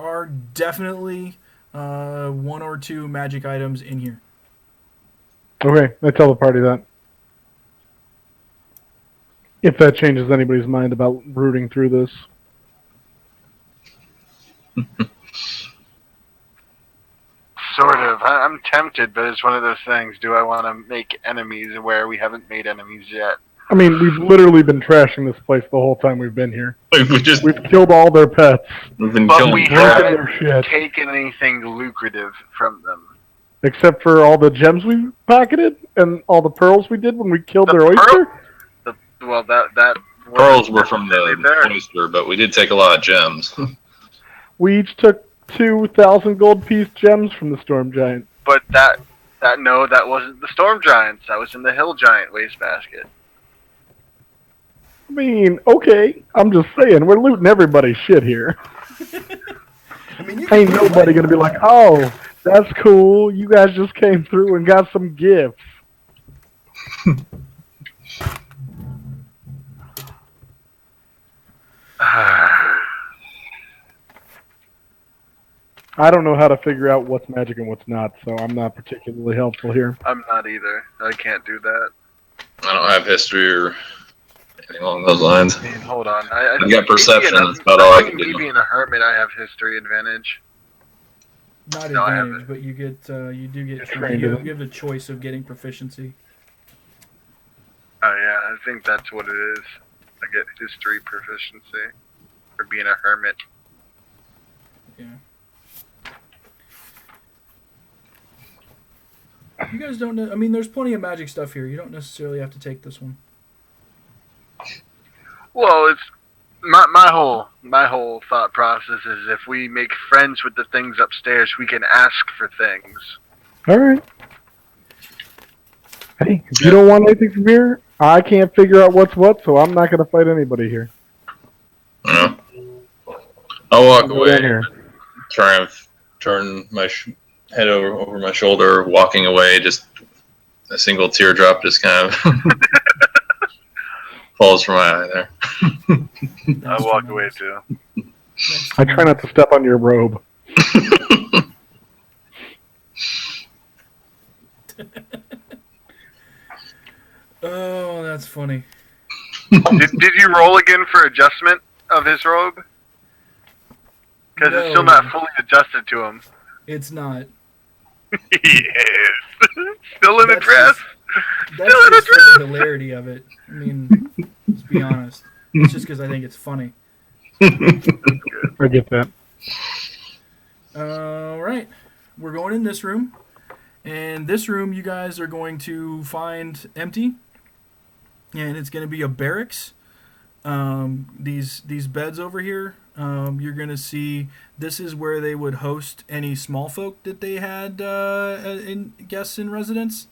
are definitely 1 or 2 magic items in here. Okay, I tell the party that. If that changes anybody's mind about rooting through this. Sort of. I'm tempted, but it's one of those things. Do I want to make enemies where we haven't made enemies yet? I mean, we've literally been trashing this place the whole time we've been here. We've Killed all their pets. been But killing we broken haven't their shit. taken anything lucrative from them. Except for all the gems we pocketed and all the pearls we did when we killed The their oyster. Well, that Pearls were from Wasn't the there. oyster, but we did take a lot of gems. We each took 2,000 gold piece gems from the storm giant. But that wasn't the storm giants. That was in the hill giant wastebasket. I mean, okay, I'm just saying, we're looting everybody's shit here. I mean, you can Ain't put nobody away- gonna be like, oh, that's cool, you guys just came through and got some gifts. I don't know how to figure out what's magic and what's not, so I'm not particularly helpful here. I'm not either. I can't do that. I don't have history or anything along those lines. I mean, hold on. I I've think got perception, maybe that's about all I can me do. being a hermit, I have history advantage. not No, I advantage, haven't. but you do get trained you in it. have the choice of getting proficiency. Oh yeah, I think that's what it is. I get history proficiency for being a hermit. Yeah. You guys don't know. I mean, there's plenty of magic stuff here. You don't necessarily have to take this one. Well, it's my whole thought process is if we make friends with the things upstairs, we can ask for things. Alright. Hey, if you don't want anything from here, I can't figure out what's what, so I'm not gonna fight anybody here. You know? I'll walk I'll go down away, here. try and turn my head over my shoulder, walking away, just a single teardrop just kind of falls from my eye there. I walk away too. I try not to step on your robe. Oh, that's funny. Did you roll again for adjustment of his robe? Because it's still not fully adjusted to him. It's not. Yes. Still in a That's dress. That's Still in a just for dress. the hilarity of it. I mean, let's be honest. It's just because I think it's funny. I get that. All right, we're going in this room, and this room you guys are going to find empty, and it's going to be a barracks. These beds over here, you're going to see this is where they would host any small folk that they had in guests in residence.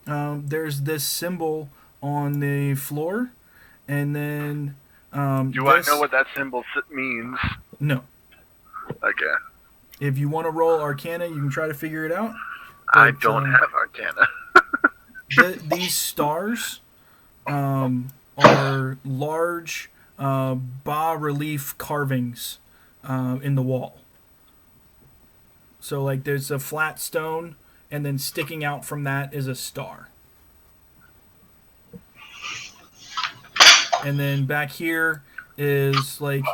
There's this symbol on the floor, and then Do I know what that symbol means? No. Okay. If you want to roll Arcana, you can try to figure it out. I But, don't have Arcana. These stars are large bas-relief carvings in the wall. So, like, there's a flat stone, and then sticking out from that is a star. And then back here is, like,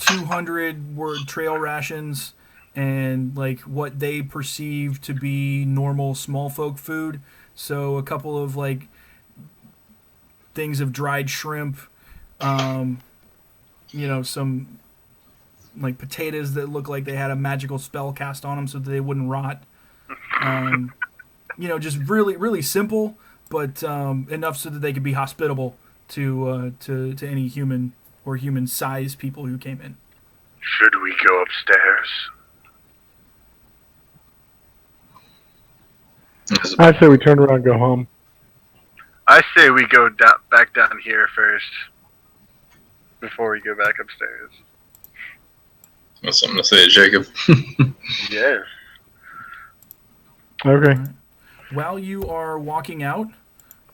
200 word trail rations and like what they perceive to be normal small folk food. So a couple of like things of dried shrimp, some like potatoes that look like they had a magical spell cast on them so that they wouldn't rot. Just really, really simple, but enough so that they could be hospitable to any human or human-sized people who came in. Should we go upstairs? I say we turn around and go home. I say we go back down here first before we go back upstairs. That's something to say, Jacob. Yes. Okay. Right. While you are walking out,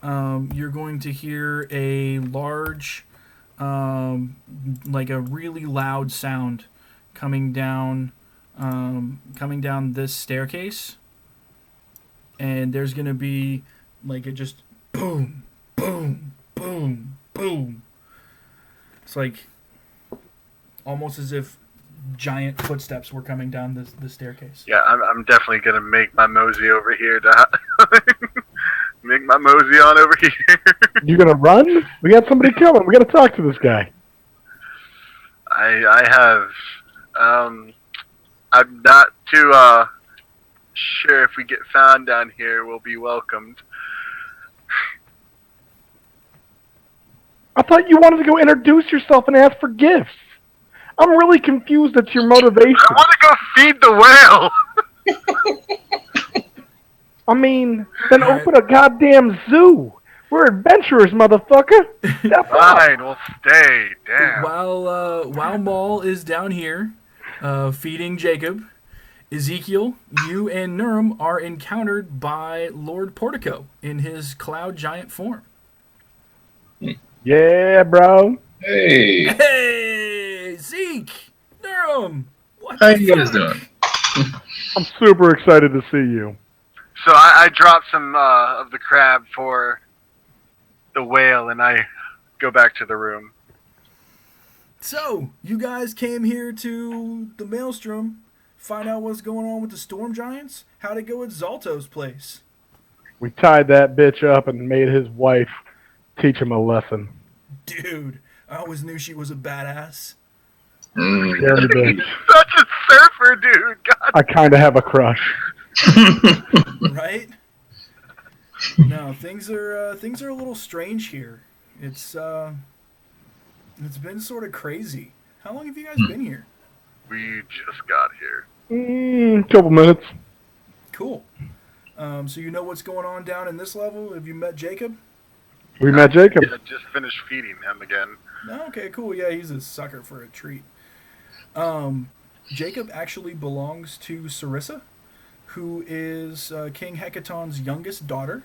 you're going to hear a large, like a really loud sound coming down this staircase, and there's going to be like it just boom, boom, boom, boom. It's like almost as if giant footsteps were coming down the staircase. Yeah, I'm definitely gonna make my mosey over here to make my mosey on over here. You gonna run? We got somebody coming. We gotta talk to this guy. I have I'm not too sure if we get found down here we'll be welcomed. I thought you wanted to go introduce yourself and ask for gifts. I'm really confused at your motivation. I want to go feed the whale. I mean, then All right. open a goddamn zoo. We're adventurers, motherfucker. Step up. Fine, we'll stay. Damn. While Maul is down here, feeding Jacob, Ezekiel, you and Nurum are encountered by Lord Portico in his cloud giant form. Yeah, bro. Hey, Hey, Zeke, Nurum, what how the you guys fuck? doing? I'm super excited to see you. So I dropped some of the crab for the whale, and I go back to the room. So, you guys came here to the Maelstrom, find out what's going on with the Storm Giants? How'd it go at Zalto's place? We tied that bitch up and made his wife teach him a lesson. Dude, I always knew she was a badass. Scary bitch. Such a surfer, dude. God. I kind of have a crush. Right? No, things are a little strange here. It's been sort of crazy. How long have you guys been here? We just got here. Couple minutes. Cool. So you know what's going on down in this level? Have you met Jacob? We met Jacob. I just finished feeding him again. No, okay, cool. Yeah, he's a sucker for a treat. Jacob actually belongs to Sarissa, who is King Hecaton's youngest daughter,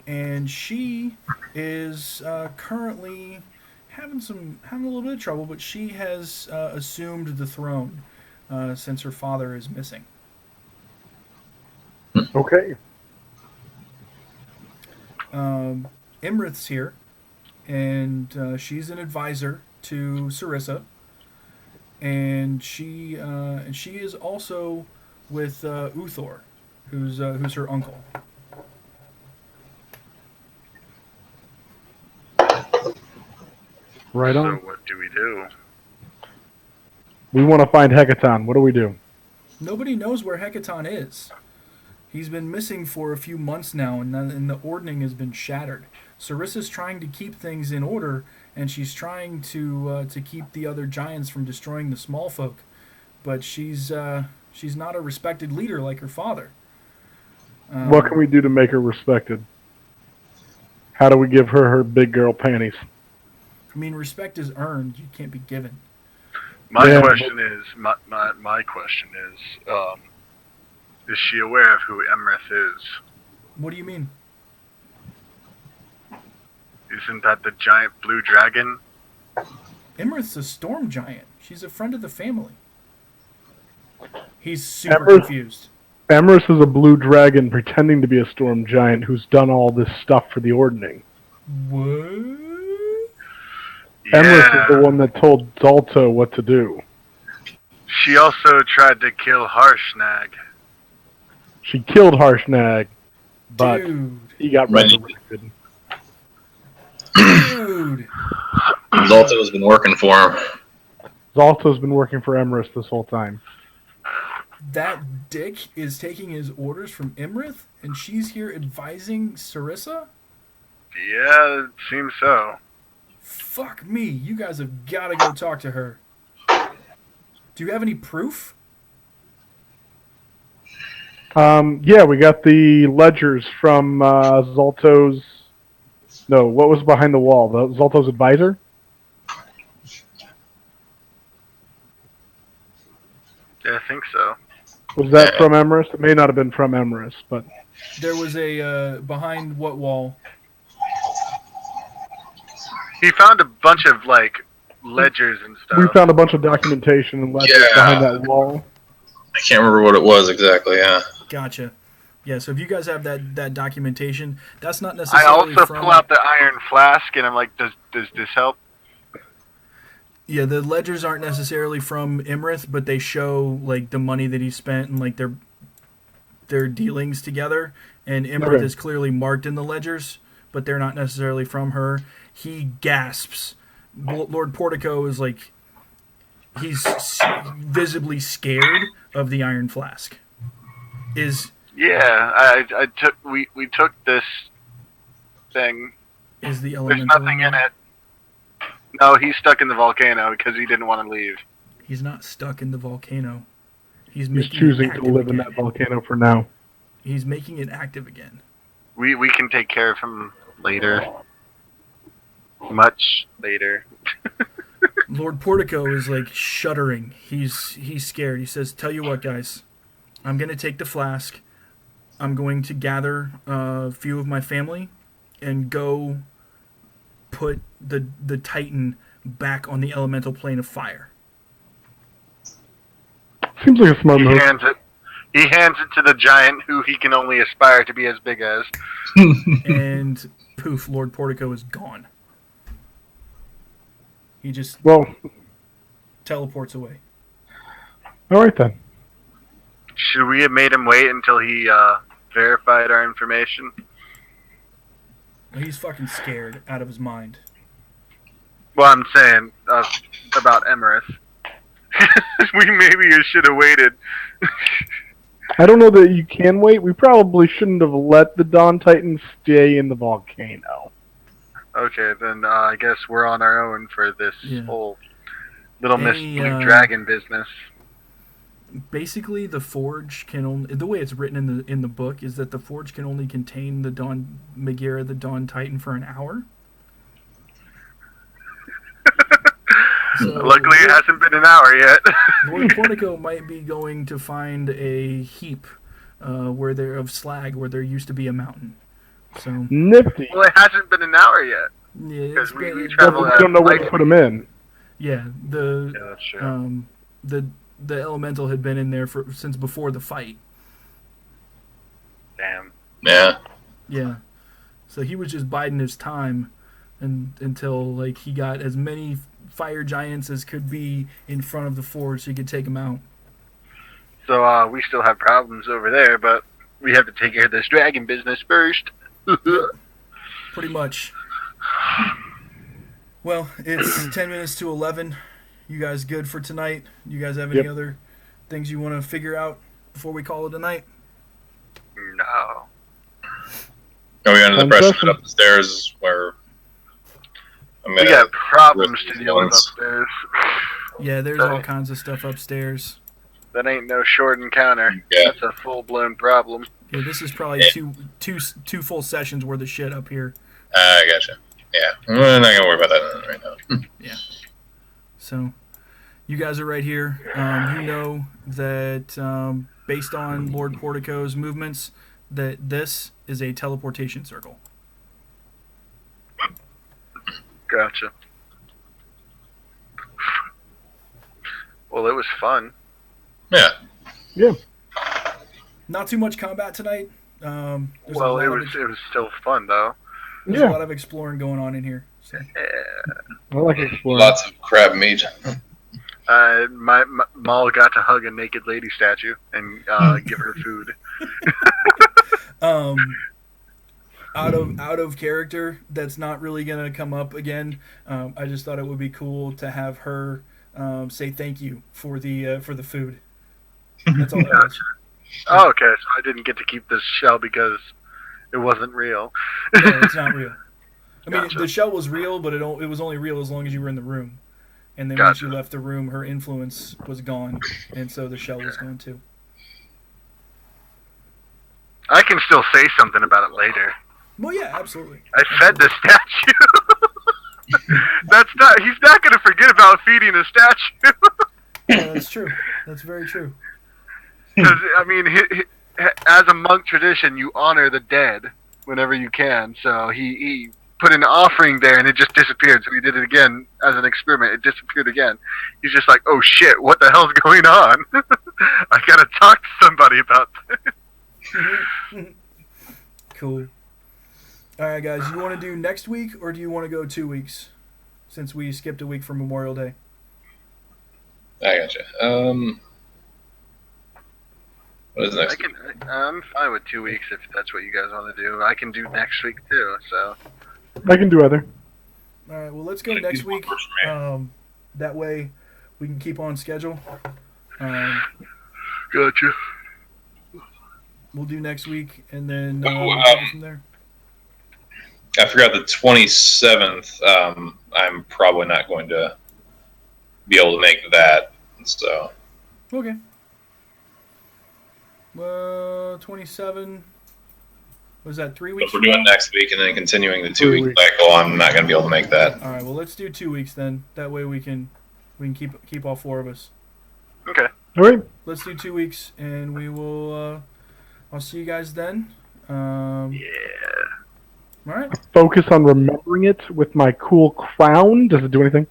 and she is currently having a little bit of trouble, but she has assumed the throne since her father is missing. Okay. Imrith's here, and she's an advisor to Sarissa, and she is also with Uthor, who's her uncle. Right So on. what do we do? We want to find Hecaton. What do we do? Nobody knows where Hecaton is. He's been missing for a few months now, and the ordning has been shattered. Sarissa's trying to keep things in order, and she's trying to keep the other giants from destroying the small folk. But she's not a respected leader like her father. What can we do to make her respected? How do we give her big girl panties? I mean, respect is earned. You can't be given. My question is she aware of who Emrith is? What do you mean? Isn't that the giant blue dragon? Imrith's a storm giant. She's a friend of the family. He's super Emrith- confused. Emrys is a blue dragon pretending to be a storm giant who's done all this stuff for the ordning. What? Emrys is the one that told Daltor what to do. She also tried to kill Harshnag. She killed Harshnag, but Dude. he got Right. resurrected. Dude. Zalto's been working for him. Zalto's been working for Emrys this whole time. That dick is taking his orders from Imrith, and she's here advising Sarissa? Yeah, it seems so. Fuck me. You guys have got to go talk to her. Do you have any proof? Yeah, we got the ledgers from Zalto's... No, what was behind the wall? Zalto's advisor? Yeah, I think so. Was that from Emrys? It may not have been from Emrys, but... There was a, behind what wall? He found a bunch of, like, ledgers and stuff. We found a bunch of documentation and ledgers Yeah. behind that wall. I can't remember what it was exactly. Yeah. Gotcha. Yeah, so if you guys have that documentation, that's not I necessarily also from... pull out the iron flask, and I'm like, does this help? Yeah, the ledgers aren't necessarily from Imrith, but they show like the money that he spent and like their dealings together. And Imrith Okay. is clearly marked in the ledgers, but they're not necessarily from her. He gasps. Lord Portico is like he's visibly scared of the iron flask. Yeah, I took we took this thing. Is the There's elemental nothing in it. No, he's stuck in the volcano because he didn't want to leave. He's not stuck in the volcano. He's He's making it choosing to active live in again. that volcano for now. He's making it active again. We can take care of him later. Much later. Lord Portico is like shuddering. He's scared. He says, "Tell you what, guys, I'm gonna take the flask. I'm going to gather a few of my family and go put the Titan back on the elemental plane of fire." Seems like a smart He move. hands it. He hands it to the giant who he can only aspire to be as big as. And poof, Lord Portico is gone. He just Well, teleports away. all right then. Should we have made him wait until he verified our information? He's fucking scared out of his mind. Well, I'm saying about Emerith. We maybe should have waited. I don't know that you can wait. We probably shouldn't have let the Dawn Titan stay in the volcano. Okay, then I guess we're on our own for this Yeah. whole Little Miss Any, Blue Dragon business. Basically, the forge can only, the way it's written in the book is that the forge can only contain the Dawn Megara, the Dawn Titan, for an hour. So, Luckily, it hasn't been an hour yet. Lord Portico might be going to find a heap where there of slag where there used to be a mountain. So Nifty. Well, it hasn't been an hour yet. yeah, Because it's we been- Yeah, travel but we don't know where to put him in. yeah, Yeah, that's true. the elemental had been in there since before the fight. Damn. Yeah. Yeah, so he was just biding his time until like he got as many fire giants as could be in front of the forge so he could take them out. So we still have problems over there, but we have to take care of this dragon business first. Pretty much. Well, it's 10 minutes to 11. You guys good for tonight? You guys have any Yep. other things you want to figure out before we call it a night? No. Are we under the One pressure second. that up the stairs where I'm We gonna got problems risk to these deal with ones. upstairs. Yeah, there's all kinds of stuff upstairs. That ain't no short encounter. Yeah. That's a full-blown problem. Yeah, this is probably Yeah. two full sessions worth of shit up here. I gotcha. Yeah. We're not gonna worry about that right now. So, you guys are right here. You know that based on Lord Portico's movements, that this is a teleportation circle. Gotcha. Well, it was fun. Yeah. Not too much combat tonight. There's Well, a it lot was of, still fun though. there's a Yeah, lot of exploring going on in here. So. I like exploring. Lots of crab meat. My Maul got to hug a naked lady statue and give her food. Out of character, that's not really gonna come up again. I just thought it would be cool to have her say thank you for the food. That's all that was. Oh, okay, so I didn't get to keep this shell because it wasn't real. No, it's not real. I mean, Gotcha. the shell was real, but it was only real as long as you were in the room. And then Gotcha. once you left the room, her influence was gone, and so the shell was gone too. I can still say something about it later. Well, yeah, absolutely. I fed the statue. That's not. He's not going to forget about feeding a statue. Yeah, that's true. That's very true. Because I mean, as a monk tradition, you honor the dead whenever you can. So he put an offering there, and it just disappeared. So he did it again as an experiment. It disappeared again. He's just like, "Oh shit, what the hell's going on? I gotta talk to somebody about this." Cool. All right, guys. You want to do next week, or do you want to go 2 weeks? Since we skipped a week for Memorial Day. I gotcha. What is next? I'm fine with 2 weeks if that's what you guys want to do. I can do next week too. So I can do either. All right. Well, let's go next week. That way, we can keep on schedule. gotcha. We'll do next week, and then Oh, we'll go from there. I forgot the 27th. I'm probably not going to be able to make that. So Okay. 27. Was that 3 weeks? if we're from doing now? next week and then continuing the 2 3 week weeks. cycle, I'm not going to be able to make that. All right. Well, let's do 2 weeks then. That way we can keep all 4 of us. Okay. All right. Let's do 2 weeks, and we will. I'll see you guys then. Yeah. All right. Focus on remembering it with my cool crown. Does it do anything?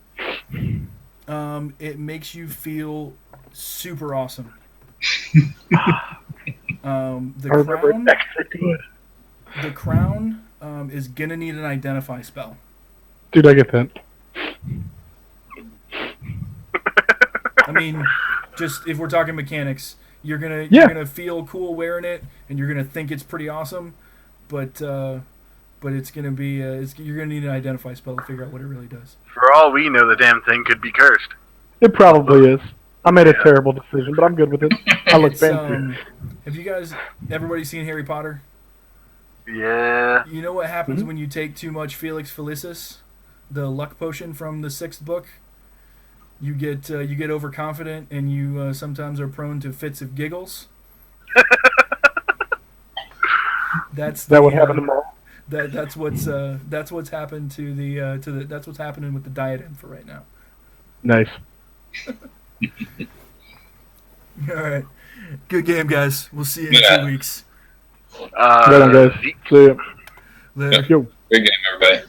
It makes you feel super awesome. The I remember crown. it extra good. The crown is gonna need an identify spell. Dude, I get that. I mean, just if we're talking mechanics, you're Yeah. gonna feel cool wearing it, and you're gonna think it's pretty awesome, but it's gonna be you're gonna need an identify spell to figure out what it really does. For all we know, the damn thing could be cursed. It probably is. I made a Yeah. terrible decision, but I'm good with it. I look It's, fancy. have you guys, everybody seen Harry Potter? Yeah. You know what happens Mhm. when you take too much Felix Felicis, the luck potion from the 6th book? You get overconfident, and you sometimes are prone to fits of giggles. That's That would happen tomorrow. that's what's happened to the that's what's happening with the diadem for right now. Nice. All right, good game, guys. We'll see you in Yeah. 2 weeks. Right on, guys. See ya. Later. Yo. Good game, everybody.